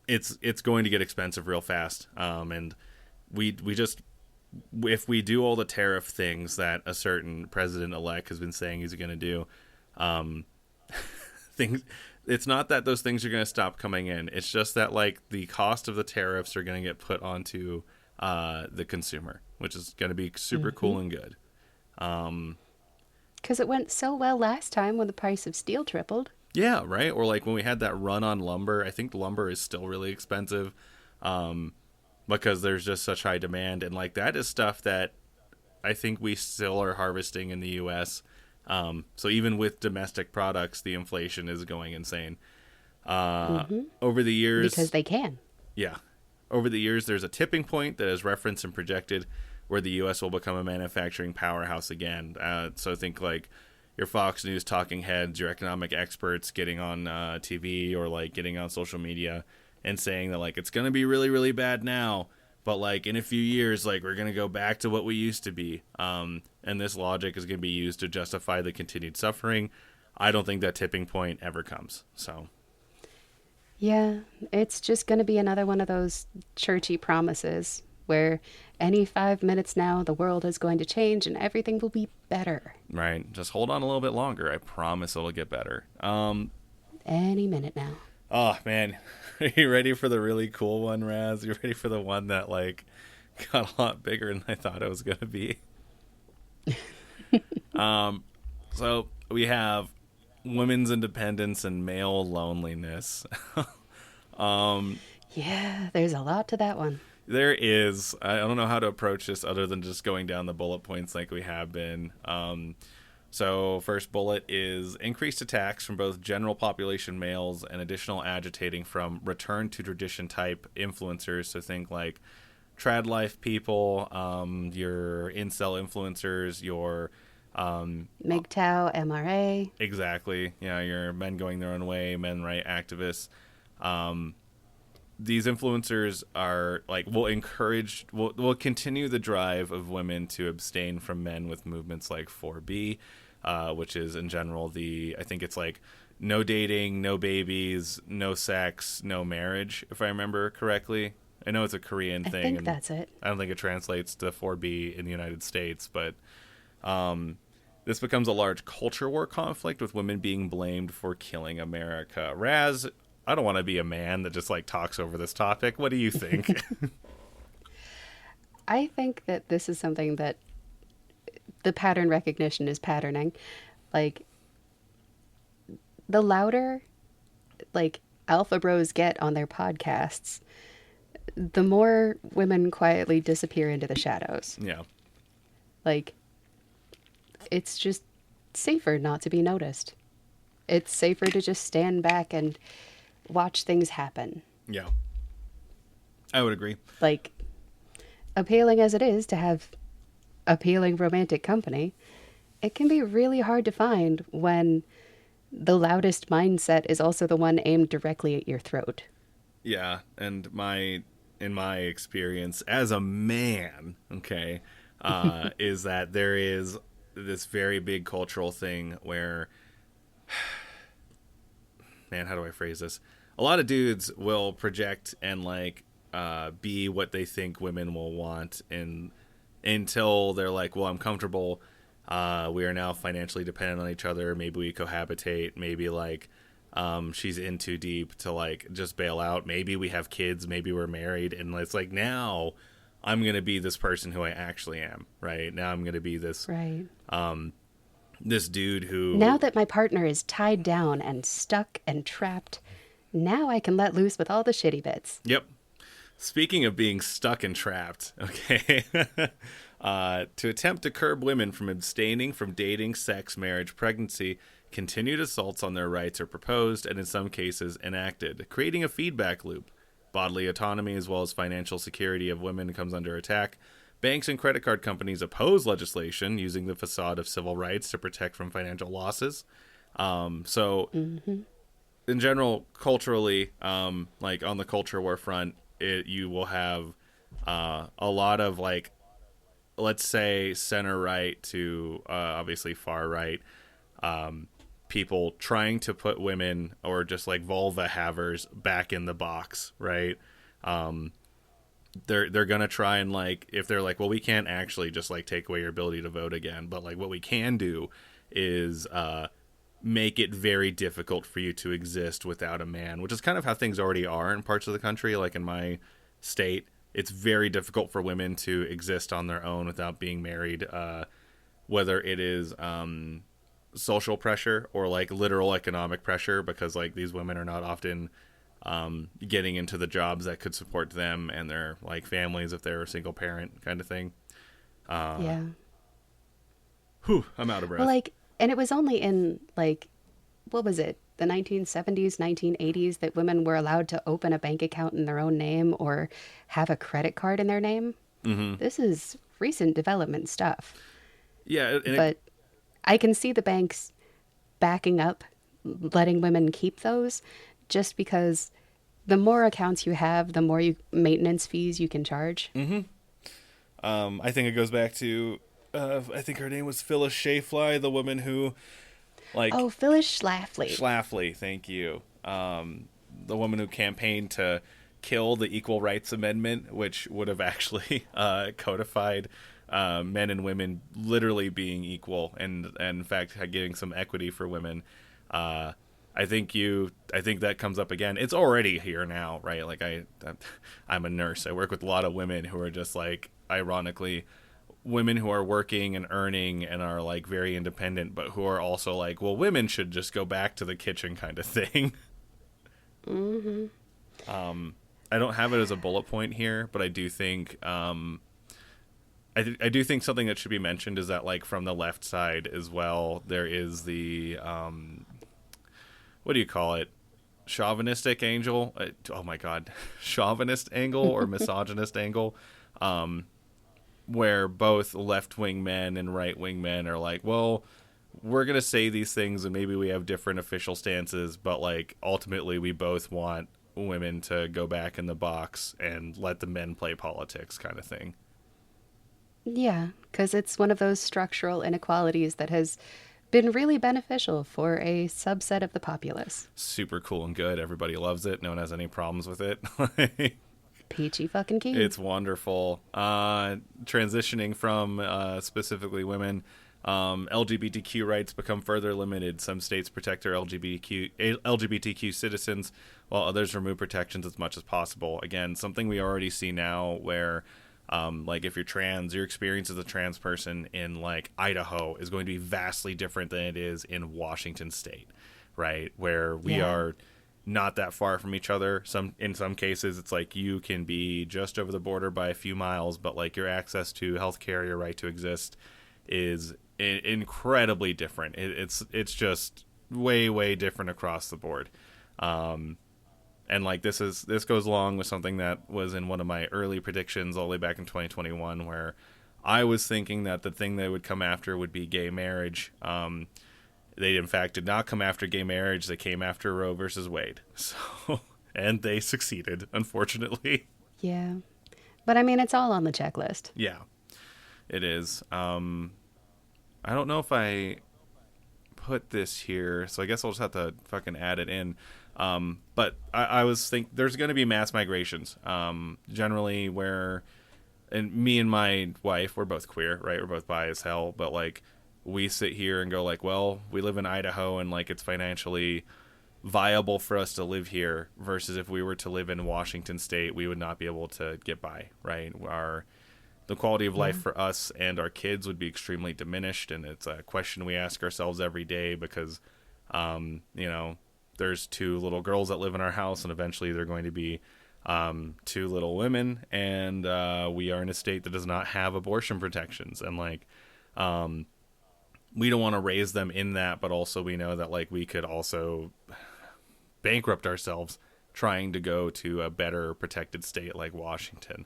it's going to get expensive real fast. And we just if we do all the tariff things that a certain president elect has been saying he's going to do, um, things. It's not that those things are going to stop coming in. It's just that like the cost of the tariffs are going to get put onto the consumer, which is going to be super
Mm-hmm.
cool and good.
Because it went so well last time when the price of steel tripled.
Yeah, right. Or like when we had that run on lumber, I think lumber is still really expensive because there's just such high demand, and like that is stuff that I think we still are harvesting in the U.S. So even with domestic products, the inflation is going insane.
Mm-hmm.
Over the
Because
years,
they can.
yeah, over the years, there's a tipping point that is referenced and projected where the U.S. will become a manufacturing powerhouse again. So I think like your Fox News talking heads, your economic experts getting on TV or like getting on social media and saying that like it's going to be really, really bad now, but like in a few years, like we're going to go back to what we used to be. And this logic is going to be used to justify the continued suffering. I don't think that tipping point ever comes. So
Yeah, it's just going to be another one of those churchy promises where any 5 minutes now the world is going to change and everything will be better.
right, just hold on a little bit longer. I promise it'll get better.
Any minute now.
Oh man, are you ready for the really cool one, Raz? You ready for the one that like got a lot bigger than I thought it was gonna be? So we have women's independence and male loneliness.
Yeah, there's a lot to that one.
There is. I don't know how to approach this other than just going down the bullet points like we have been. So, first bullet is increased attacks from both general population males and additional agitating from return to tradition type influencers. So, think like trad life people, your incel influencers, your
MGTOW, MRA.
exactly, your men going their own way, men right activists. These influencers are like will continue the drive of women to abstain from men with movements like 4B, which is in general I think it's like no dating, no babies, no sex, no marriage, if I remember correctly. I know it's a Korean
I
thing,
think
and
that's it.
I don't think it translates to 4B in the United States, but this becomes a large culture war conflict with women being blamed for killing America. Raz, I don't want to be a man that just like talks over this topic. What do you think?
I think that this is something that the pattern recognition is patterning. Like, the louder, like, alpha bros get on their podcasts, the more women quietly disappear into the shadows.
Yeah.
Like, it's just safer not to be noticed. It's safer to just stand back and watch things happen.
Yeah. I would agree.
Like, appealing as it is to have appealing romantic company, it can be really hard to find when the loudest mindset is also the one aimed directly at your throat.
Yeah, and in my experience as a man, okay, is that there is this very big cultural thing where man, how do I phrase this? A lot of dudes will project and like be what they think women will want, and until they're like, well, I'm comfortable. We are now financially dependent on each other. Maybe we cohabitate. Maybe like she's in too deep to like just bail out. Maybe we have kids. Maybe we're married. And it's like, now I'm going to be this person who I actually am, right? Now I'm going to be this
Right.
this dude who...
Now that my partner is tied down and stuck and trapped, now I can let loose with all the shitty bits.
Yep. Speaking of being stuck and trapped, okay, to attempt to curb women from abstaining from dating, sex, marriage, pregnancy, continued assaults on their rights are proposed and in some cases enacted, creating a feedback loop. Bodily autonomy as well as financial security of women comes under attack. Banks and credit card companies oppose legislation using the facade of civil rights to protect from financial losses. In general, culturally, like on the culture war front, you will have a lot of like, let's say center right to obviously far right people trying to put women or just like vulva havers back in the box, right? They're gonna try and like, if they're like, well, we can't actually just like take away your ability to vote again, but like what we can do is make it very difficult for you to exist without a man, which is kind of how things already are in parts of the country. Like in my state, it's very difficult for women to exist on their own without being married, whether it is social pressure or like literal economic pressure, because like these women are not often getting into the jobs that could support them and their like families if they're a single parent kind of thing.
Yeah.
Whew, I'm out of breath.
Well, like, and it was only in, like, what was it, the 1970s, 1980s that women were allowed to open a bank account in their own name or have a credit card in their name. Mm-hmm. This is recent development stuff.
Yeah.
But I can see the banks backing up, letting women keep those, just because the more accounts you have, the more maintenance fees you can charge.
Mm-hmm. I think it goes back to... I think her name was Phyllis Schafly, the woman who, like...
Oh, Phyllis Schlafly.
Schlafly, thank you. The woman who campaigned to kill the Equal Rights Amendment, which would have actually codified men and women literally being equal, and in fact getting some equity for women. I think that comes up again. It's already here now, right? Like I'm a nurse. I work with a lot of women who are just like, ironically, women who are working and earning and are like very independent, but who are also like, well, women should just go back to the kitchen kind of thing. Mm-hmm. I don't have it as a bullet point here, but I do think I do think something that should be mentioned is that like from the left side as well, there is the what do you call it? Chauvinistic angle? Oh my God, chauvinist angle or misogynist angle. Where both left-wing men and right-wing men are like, well, we're going to say these things and maybe we have different official stances, but like ultimately we both want women to go back in the box and let the men play politics kind of thing.
Yeah, because it's one of those structural inequalities that has been really beneficial for a subset of the populace.
Super cool and good. Everybody loves it. No one has any problems with it.
Peachy fucking keen.
It's wonderful. Transitioning from specifically women, LGBTQ rights become further limited. Some states protect their LGBTQ citizens, while others remove protections as much as possible. Again, something we already see now where, like if you're trans, your experience as a trans person in like Idaho is going to be vastly different than it is in Washington State, right? Where we are not that far from each other. In some cases, it's like you can be just over the border by a few miles, but like your access to healthcare, your right to exist, is incredibly different. It's just way different across the board. And like this goes along with something that was in one of my early predictions all the way back in 2021, where I was thinking that the thing they would come after would be gay marriage. They, in fact, did not come after gay marriage. They came after Roe versus Wade. So, and they succeeded, unfortunately.
Yeah. But, I mean, it's all on the checklist.
Yeah, it is. I don't know if I put this here, so I guess I'll just have to fucking add it in. But I was there's going to be mass migrations. Generally, where and me and my wife, we're both queer, right? We're both bi as hell, but like we sit here and go like, well, we live in Idaho and like it's financially viable for us to live here versus if we were to live in Washington state, we would not be able to get by, right? The quality of life for us and our kids would be extremely diminished, and it's a question we ask ourselves every day because you know, there's two little girls that live in our house and eventually they're going to be two little women, and we are in a state that does not have abortion protections, and like we don't want to raise them in that, but also we know that like we could also bankrupt ourselves trying to go to a better protected state like Washington.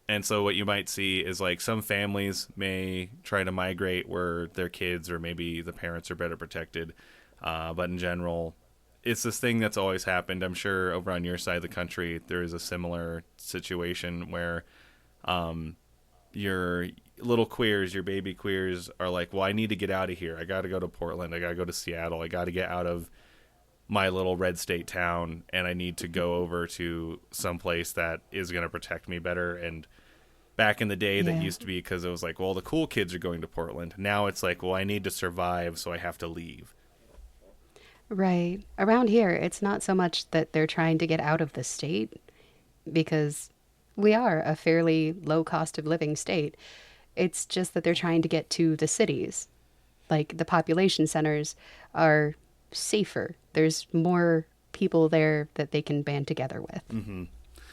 And so what you might see is like some families may try to migrate where their kids or maybe the parents are better protected, but in general it's this thing that's always happened. I'm sure over on your side of the country there is a similar situation where your little queers, your baby queers are like, well, I need to get out of here. I got to go to Portland. I got to go to Seattle. I got to get out of my little red state town, and I need to go over to some place that is going to protect me better. And back in the day, that used to be because it was like, well, the cool kids are going to Portland. Now it's like, well, I need to survive, so I have to leave.
Right. Around here, it's not so much that they're trying to get out of the state, because we are a fairly low cost of living state. It's just that they're trying to get to the cities. Like the population centers are safer. There's more people there that they can band together with.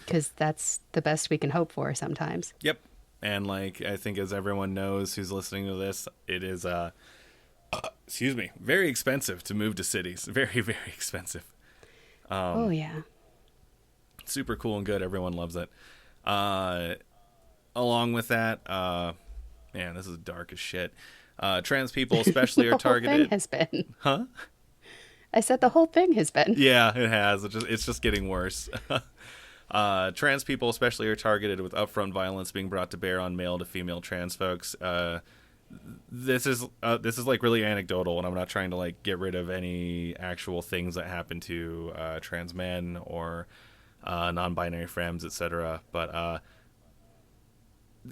Because that's the best we can hope for sometimes.
Yep. And like, I think as everyone knows who's listening to this, it is, excuse me, very expensive to move to cities. Very, very expensive.
Oh, yeah.
Super cool and good. Everyone loves it. Along with that, man, this is dark as shit. Trans people especially are targeted.
The whole thing has been.
Huh?
I said the whole thing has been.
Yeah, it has. It's just getting worse. Trans people especially are targeted with upfront violence being brought to bear on male to female trans folks. This is like really anecdotal, and I'm not trying to like get rid of any actual things that happen to trans men or non-binary femmes, etc. But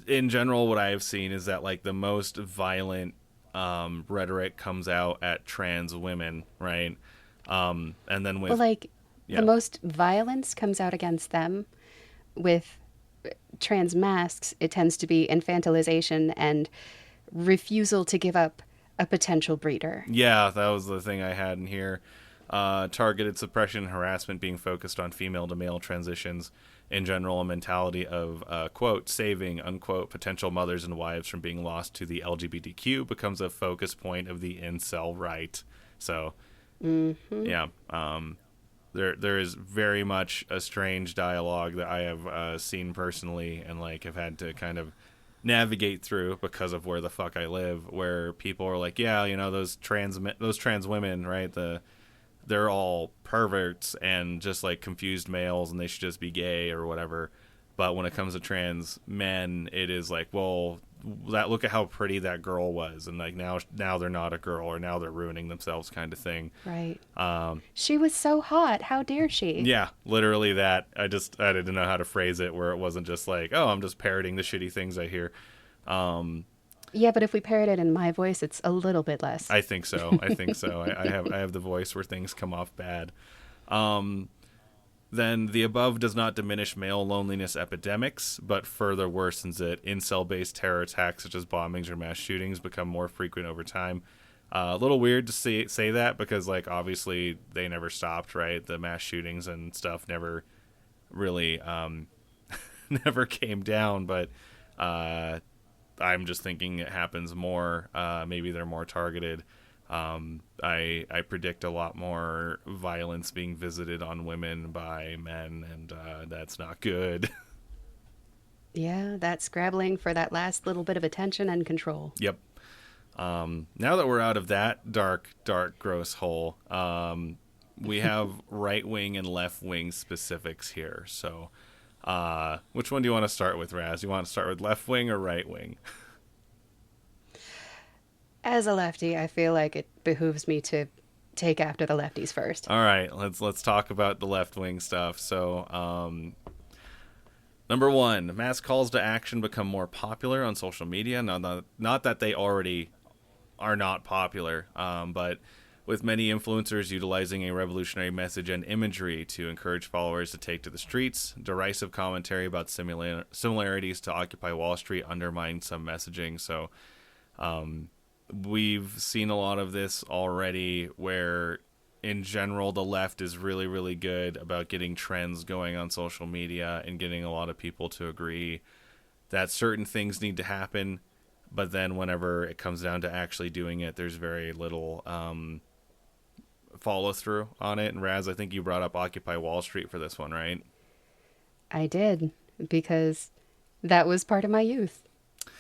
in general, what I have seen is that like the most violent rhetoric comes out at trans women, right? And then with
the most violence comes out against them. With trans masks, it tends to be infantilization and refusal to give up a potential breeder.
Yeah, that was the thing I had in here. Targeted suppression and harassment being focused on female to male transitions. In general, a mentality of, quote, saving, unquote, potential mothers and wives from being lost to the LGBTQ becomes a focus point of the incel right. So, yeah, there is very much a strange dialogue that I have seen personally and, like, have had to kind of navigate through because of where the fuck I live, where people are like, yeah, you know, those trans women, right, they're all perverts and just like confused males and they should just be gay or whatever. But when it comes to trans men, it is like, well, look at how pretty that girl was, and like now they're not a girl, or now they're ruining themselves, kind of thing.
Right. She was so hot. How dare she?
Yeah, literally that. I didn't know how to phrase it where it wasn't just like, oh, I'm just parroting the shitty things I hear.
Yeah, but if we parrot it in my voice, it's a little bit less.
I think so. I have the voice where things come off bad. Then the above does not diminish male loneliness epidemics, but further worsens it. Incel-based terror attacks such as bombings or mass shootings become more frequent over time. A little weird to say that because, like, obviously they never stopped, right? The mass shootings and stuff never really never came down, but I'm just thinking it happens more. Maybe they're more targeted. I predict a lot more violence being visited on women by men, and that's not good.
Yeah, that scrabbling for that last little bit of attention and control.
Yep. Now that we're out of that dark, gross hole, we have right wing and left wing specifics here. So, which one do you want to start with, Raz? You want to start with left wing or right wing?
As a lefty, I feel like it behooves me to take after the lefties first.
All right, let's talk about the left wing stuff. So, number one, mass calls to action become more popular on social media. Not that they already are not popular, but with many influencers utilizing a revolutionary message and imagery to encourage followers to take to the streets, derisive commentary about similarities to Occupy Wall Street undermines some messaging. So we've seen a lot of this already where, in general, the left is really, really good about getting trends going on social media and getting a lot of people to agree that certain things need to happen. But then whenever it comes down to actually doing it, there's very little follow through on it. And Raz, I think you brought up Occupy Wall Street for this one, right?
I did, because that was part of my youth.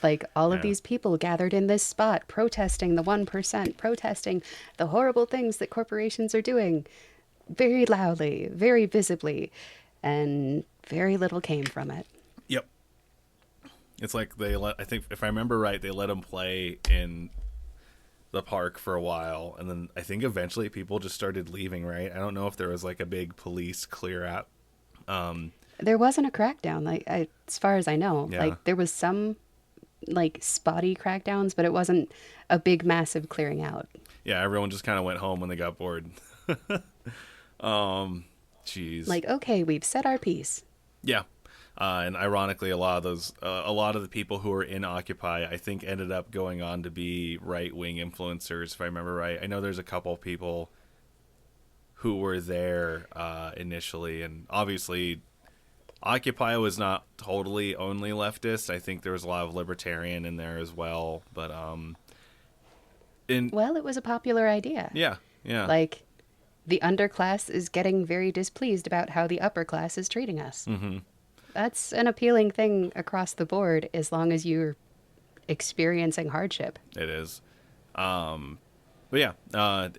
Like, all of these people gathered in this spot, protesting the 1%, protesting the horrible things that corporations are doing, very loudly, very visibly, and very little came from it.
Yep. It's like I think if I remember right, they let them play in the park for a while, and then I think eventually people just started leaving, right? I don't know if there was like a big police clear out.
There wasn't a crackdown, as far as I know.
Yeah.
Like, there was some like spotty crackdowns, but it wasn't a big massive clearing out.
Yeah, everyone just kind of went home when they got bored. Jeez.
Like, okay, we've said our piece.
Yeah. And ironically, a lot of the people who were in Occupy, I think, ended up going on to be right-wing influencers, if I remember right. I know there's a couple of people who were there initially, and obviously Occupy was not totally only leftist. I think there was a lot of libertarian in there as well, but
well, it was a popular idea.
Yeah.
Like, the underclass is getting very displeased about how the upper class is treating us.
Mm-hmm.
That's an appealing thing across the board, as long as you're experiencing hardship.
It is. But yeah,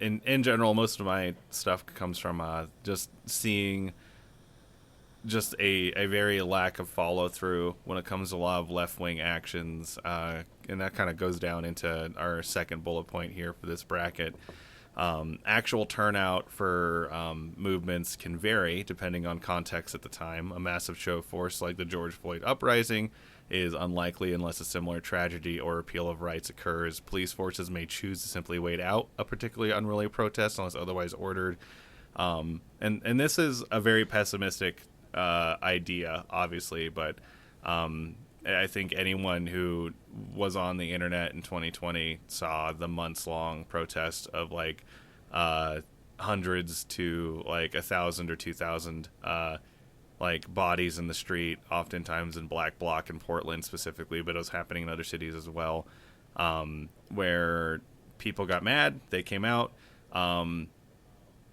in general, most of my stuff comes from just seeing just a very lack of follow through when it comes to a lot of left wing actions, and that kind of goes down into our second bullet point here for this bracket. Actual turnout for movements can vary depending on context at the time. A massive show of force like the George Floyd uprising is unlikely unless a similar tragedy or repeal of rights occurs. Police forces may choose to simply wait out a particularly unruly protest unless otherwise ordered. And this is a very pessimistic idea, obviously, but I think anyone who was on the internet in 2020 saw the months-long protest of like hundreds to like 1,000 or 2,000 like bodies in the street, oftentimes in Black Bloc in Portland specifically, but it was happening in other cities as well, where people got mad, they came out.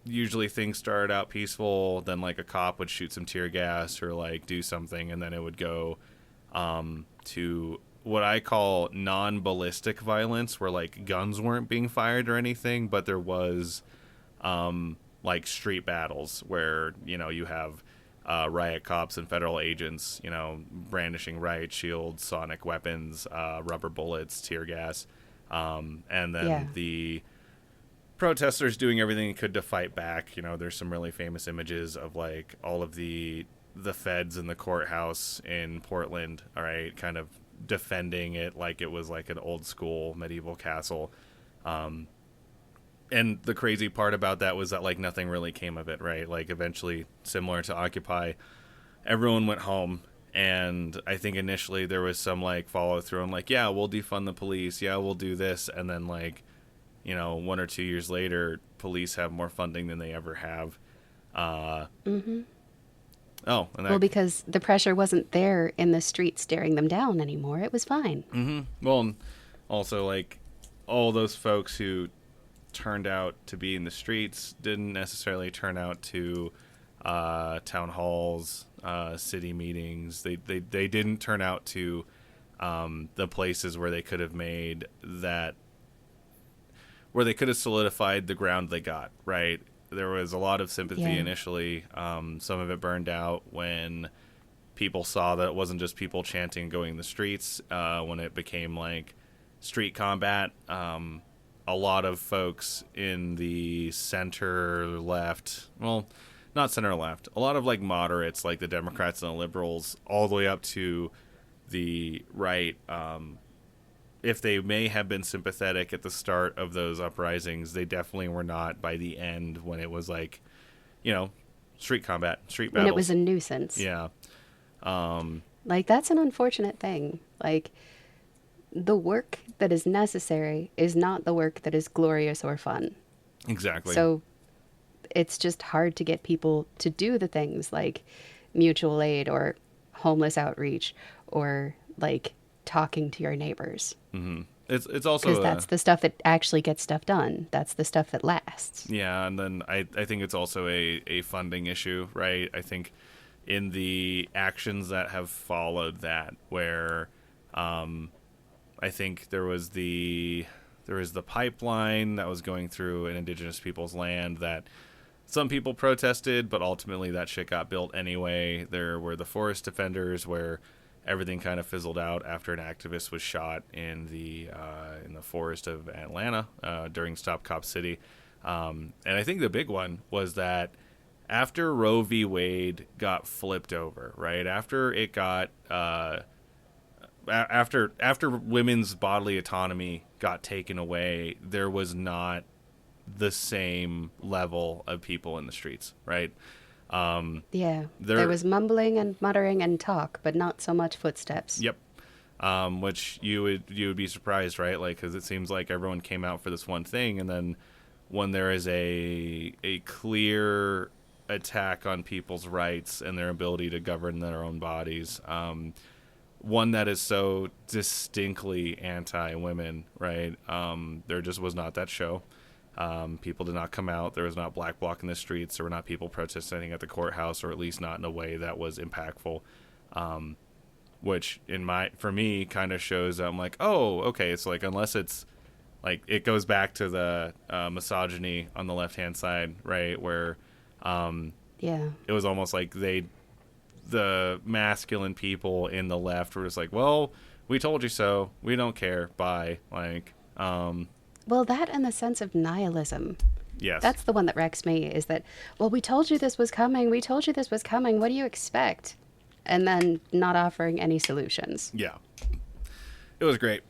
Usually things started out peaceful, then like a cop would shoot some tear gas or like do something, and then it would go to what I call non-ballistic violence, where like guns weren't being fired or anything, but there was like street battles where, you know, you have riot cops and federal agents, you know, brandishing riot shields, sonic weapons, rubber bullets, tear gas, and then the protesters doing everything they could to fight back. You know, there's some really famous images of like all of the feds in the courthouse in Portland, all right, kind of defending it like it was like an old school medieval castle. And the crazy part about that was that like nothing really came of it, right? Like eventually, similar to Occupy, everyone went home, and I think initially there was some like follow through and like, yeah, we'll defund the police, yeah, we'll do this, and then like, you know, 1 or 2 years later, police have more funding than they ever have. Oh, and
well, because the pressure wasn't there in the street staring them down anymore. It was fine.
Mm-hmm. Well, and also like all those folks who turned out to be in the streets didn't necessarily turn out to town halls, city meetings. They didn't turn out to the places where they could have made that, where they could have solidified the ground they got, right? There was a lot of sympathy initially. Some of it burned out when people saw that it wasn't just people chanting, going in the streets. When it became like street combat, a a lot of folks in the center left, well, not center left, a lot of like moderates, like the Democrats and the liberals, all the way up to the right, if they may have been sympathetic at the start of those uprisings, they definitely were not by the end, when it was like, you know, street combat, street
When
battles.
it was a nuisance.
Yeah.
Like, that's an unfortunate thing. Like, the work that is necessary is not the work that is glorious or fun.
Exactly.
So it's just hard to get people to do the things like mutual aid or homeless outreach or like talking to your neighbors.
It's also
Because that's the stuff that actually gets stuff done. That's the stuff that lasts.
yeah, and then I think it's also a funding issue, right? I think in the actions that have followed that, where I think there was the pipeline that was going through an indigenous people's land that some people protested, but ultimately that shit got built anyway. There were the forest defenders, where everything kind of fizzled out after an activist was shot in the forest of Atlanta during Stop Cop City. And I think the big one was that after Roe v. Wade got flipped over, right after it got after women's bodily autonomy got taken away, there was not the same level of people in the streets, right?
Yeah. There was mumbling and muttering and talk, but not so much footsteps.
Yep. Which you would be surprised, right? Like, because it seems like everyone came out for this one thing, and then when there is a clear attack on people's rights and their ability to govern their own bodies, one that is so distinctly anti-women, right? There just was not that show. People did not come out. There was not black bloc in the streets. There were not people protesting at the courthouse, or at least not in a way that was impactful. Which for me kind of shows that I'm like, oh, okay. It's like, unless it's like, it goes back to the misogyny on the left-hand side, right? Where
Yeah.
it was almost like the masculine people in the left were just like, well, we told you so. We don't care. Bye. Like,
Well, that and the sense of nihilism.
yes.
That's the one that wrecks me, is that, well, we told you this was coming. We told you this was coming. What do you expect? And then not offering any solutions.
Yeah. It was great.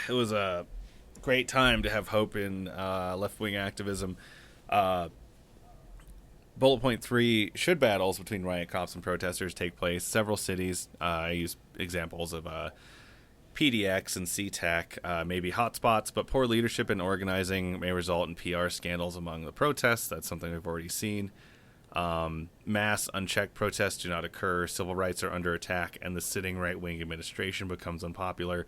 It was a great time to have hope in left-wing activism. Bullet point 3, should battles between riot cops and protesters take place, several cities, I use examples of PDX and CTEC, may be hotspots, but poor leadership and organizing may result in PR scandals among the protests. That's something we've already seen. Mass unchecked protests do not occur, civil rights are under attack, and the sitting right-wing administration becomes unpopular.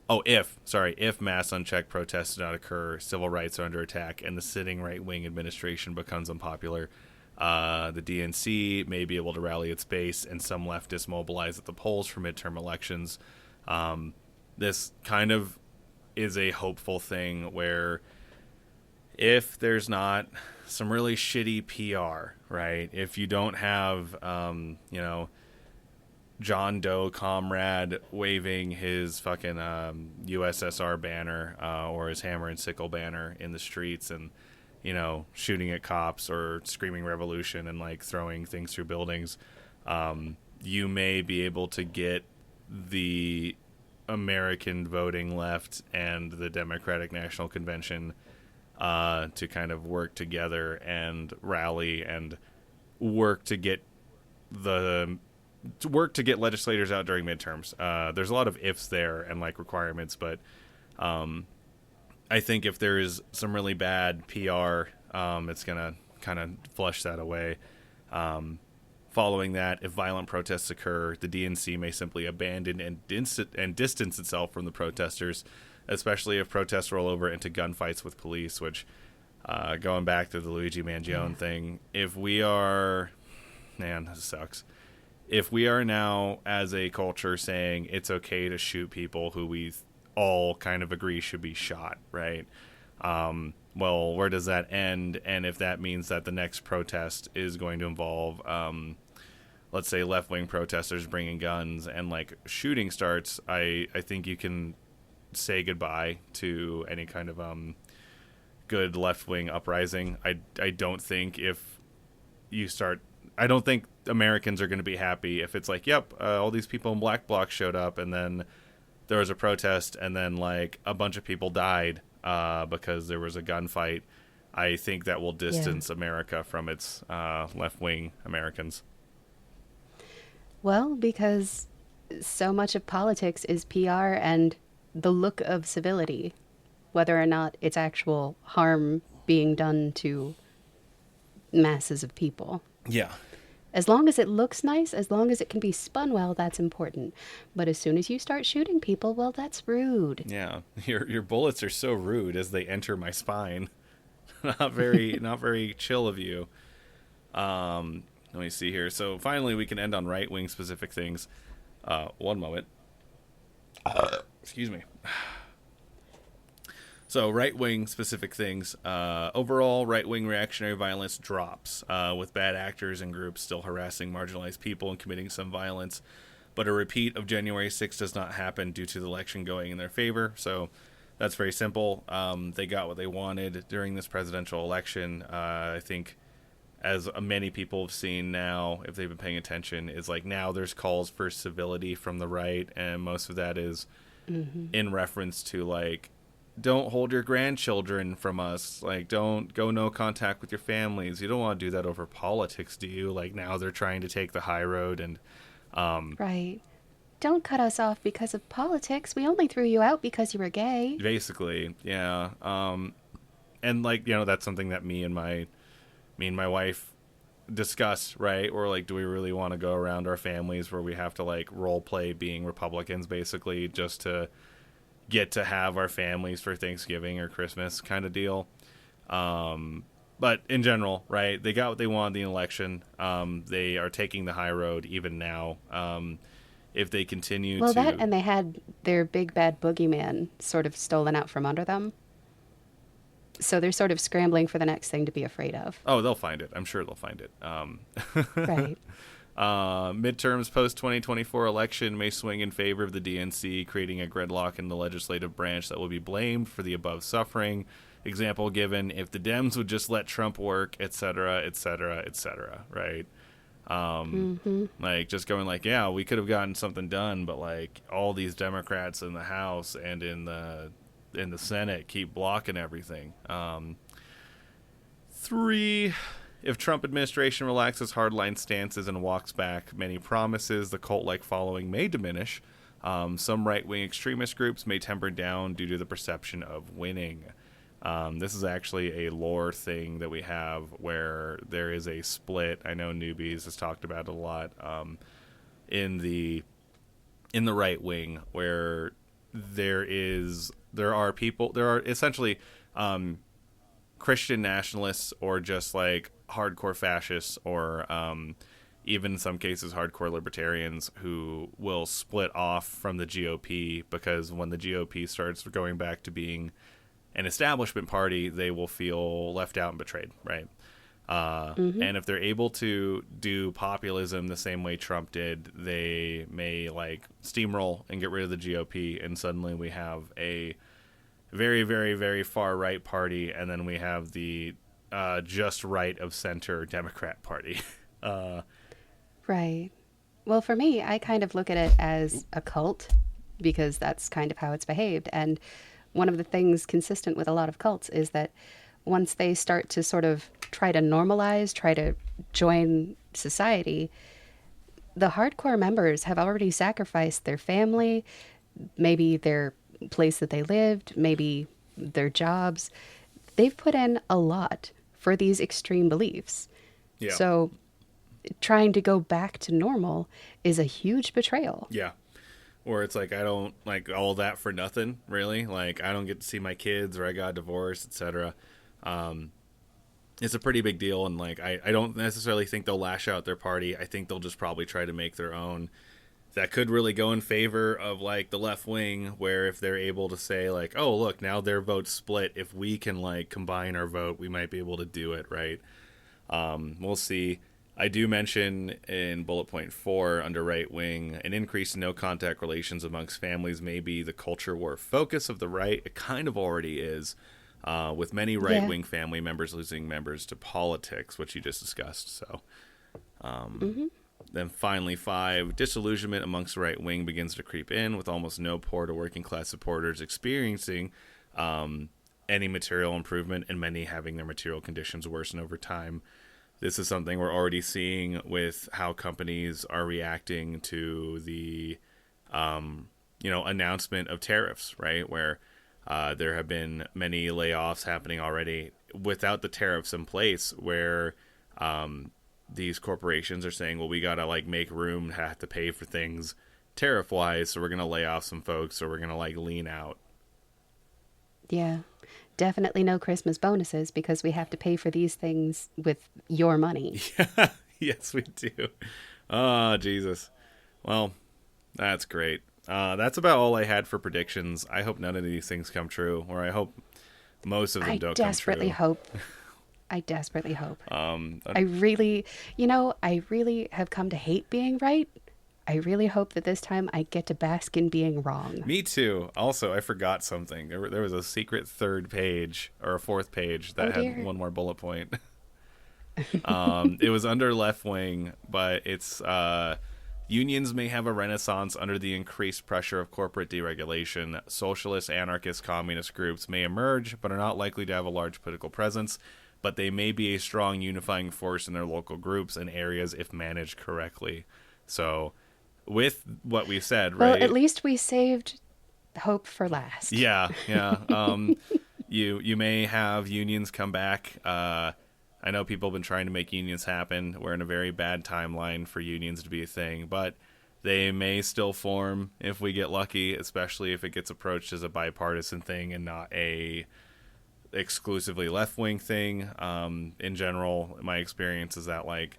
If mass unchecked protests do not occur, civil rights are under attack, and the sitting right-wing administration becomes unpopular. The DNC may be able to rally its base, and some leftists mobilize at the polls for midterm elections. This kind of is a hopeful thing, where if there's not some really shitty PR, right? If you don't have, John Doe comrade waving his fucking USSR banner or his hammer and sickle banner in the streets and, shooting at cops or screaming revolution and like throwing things through buildings, you may be able to get the American voting left and the Democratic National Convention to kind of work together and rally and work to get legislators out during midterms. There's a lot of ifs there and like requirements, but I think if there is some really bad PR, it's gonna kind of flush that away. Following that, if violent protests occur, the DNC may simply abandon and distance itself from the protesters, especially if protests roll over into gunfights with police, which, going back to the Luigi Mangione thing, if we are... Man, this sucks. If we are now, as a culture, saying it's okay to shoot people who we all kind of agree should be shot, right? Well, where does that end? And if that means that the next protest is going to involve... let's say left-wing protesters bringing guns and like shooting starts, I think you can say goodbye to any kind of good left wing uprising. I don't think if you start, I don't think Americans are going to be happy if it's like, yep, all these people in Black Bloc showed up, and then there was a protest, and then like a bunch of people died because there was a gunfight. I think that will distance America from its left wing Americans.
Well, because so much of politics is PR and the look of civility, whether or not it's actual harm being done to masses of people.
Yeah.
As long as it looks nice, as long as it can be spun well, that's important. But as soon as you start shooting people, well, that's rude.
Yeah. Your bullets are so rude as they enter my spine. Not very chill of you. Let me see here. So finally, we can end on right wing specific things. One moment. Excuse me. So right wing specific things. Overall, right wing reactionary violence drops, with bad actors and groups still harassing marginalized people and committing some violence. But a repeat of January 6th does not happen due to the election going in their favor. So that's very simple. They got what they wanted during this presidential election. I think, as many people have seen now, if they've been paying attention, is like now there's calls for civility from the right, and most of that is in reference to like, don't hold your grandchildren from us. Like, don't go no contact with your families. You don't want to do that over politics, do you? Like, now they're trying to take the high road and
Right. Don't cut us off because of politics. We only threw you out because you were gay.
basically, yeah. And like, that's something that me and my wife discuss, right? Or like, do we really want to go around our families where we have to like role play being Republicans basically just to get to have our families for Thanksgiving or Christmas kind of deal? But in general, right, they got what they wanted in the election. They are taking the high road even now. If they continue
Well, that and they had their big bad boogeyman sort of stolen out from under them. So they're sort of scrambling for the next thing to be afraid of.
Oh, they'll find it. I'm sure they'll find it.
Right.
Midterms post-2024 election may swing in favor of the DNC, creating a gridlock in the legislative branch that will be blamed for the above suffering. Example given, if the Dems would just let Trump work, et cetera, et cetera, et cetera, right? Like, just going like, yeah, we could have gotten something done, but like all these Democrats in the House and in the Senate keep blocking everything. 3, if Trump administration relaxes hardline stances and walks back many promises, the cult-like following may diminish. Some right-wing extremist groups may temper down due to the perception of winning. This is actually a lore thing that we have where there is a split. I know Newbies has talked about it a lot in the right wing, where there are essentially Christian nationalists or just like hardcore fascists or even in some cases hardcore libertarians who will split off from the GOP because when the GOP starts going back to being an establishment party, they will feel left out and betrayed, right? And if they're able to do populism the same way Trump did, they may like steamroll and get rid of the GOP, and suddenly we have a very, very, very far right party, and then we have the just right of center Democrat party.
Right. Well, for me, I kind of look at it as a cult because that's kind of how it's behaved. And one of the things consistent with a lot of cults is that once they start to sort of try to join society, the hardcore members have already sacrificed their family, maybe their place that they lived, maybe their jobs. They've put in a lot for these extreme beliefs.
Yeah.
So trying to go back to normal is a huge betrayal.
Yeah. Or it's like, I don't like all that for nothing, really. Like, I don't get to see my kids, or I got divorced, etc. It's a pretty big deal, and like, I don't necessarily think they'll lash out their party. I think they'll just probably try to make their own. That could really go in favor of like the left wing, where if they're able to say like, oh look, now their vote's split. If we can like combine our vote, we might be able to do it, right? We'll see. I do mention in bullet point 4 under right wing, an increase in no contact relations amongst families may be the culture war focus of the right. It kind of already is, with many right
Yeah.
wing family members losing members to politics, which you just discussed. So
Mm-hmm.
then finally, 5, disillusionment amongst the right wing begins to creep in, with almost no poor to working class supporters experiencing any material improvement, and many having their material conditions worsen over time. This is something we're already seeing with how companies are reacting to the, announcement of tariffs, right? Where there have been many layoffs happening already without the tariffs in place, where these corporations are saying, well, we gotta like make room, have to pay for things tariff wise, so we're gonna lay off some folks, or we're gonna like lean out.
Yeah. Definitely no Christmas bonuses because we have to pay for these things with your money.
Yes, we do. Oh, Jesus. Well, that's great. That's about all I had for predictions. I hope none of these things come true, or I hope most of them
I
don't come
desperately
true.
hope. I desperately hope.
Um,
I really, I really have come to hate being right. I really hope that this time I get to bask in being wrong.
Me too. Also, I forgot something. There was a secret third page or a fourth page
Oh
that had
dear.
one more bullet point. It was under left wing, but it's unions may have a renaissance under the increased pressure of corporate deregulation. Socialist, anarchist, communist groups may emerge, but are not likely to have a large political presence. But they may be a strong unifying force in their local groups and areas if managed correctly. So, with what we said,
Well, at
right?
least we saved hope for last.
Yeah, yeah. You may have unions come back. I know people have been trying to make unions happen. We're in a very bad timeline for unions to be a thing, but they may still form if we get lucky, especially if it gets approached as a bipartisan thing and not a exclusively left wing thing. In general, my experience is that like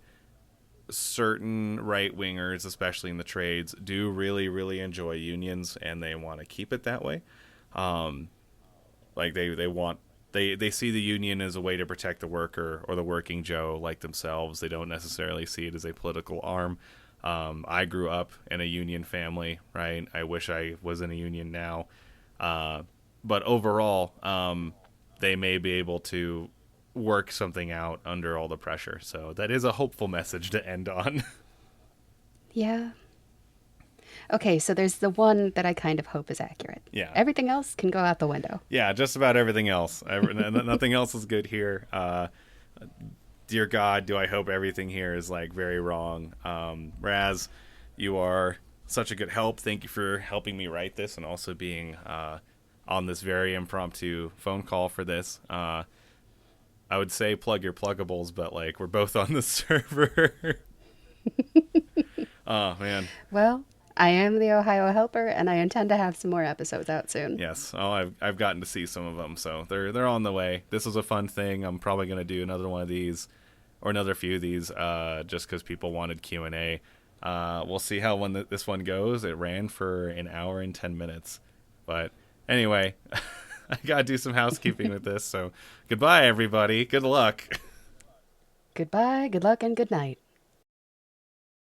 certain right wingers, especially in the trades, do really, really enjoy unions and they want to keep it that way. Um, like they see the union as a way to protect the worker or the working Joe like themselves. They don't necessarily see it as a political arm. I grew up in a union family, right? I wish I was in a union now. But overall, they may be able to work something out under all the pressure. So that is a hopeful message to end on.
Yeah. Okay, so there's the one that I kind of hope is accurate.
Yeah.
Everything else can go out the window.
Yeah, just about everything else. Nothing else is good here. Dear God, do I hope everything here is like very wrong. Raz, you are such a good help. Thank you for helping me write this and also being on this very impromptu phone call for this. I would say plug your pluggables, but like we're both on the server. Oh man.
Well, I am the Ohio Helper, and I intend to have some more episodes out soon.
Yes. Oh, I've gotten to see some of them, so they're on the way. This was a fun thing. I'm probably gonna do another one of these, or another few of these, just because people wanted Q&A. We'll see how this one goes. It ran for an hour and 10 minutes, but anyway, I gotta do some housekeeping with this. So goodbye, everybody. Good luck.
Goodbye, good luck, and good night.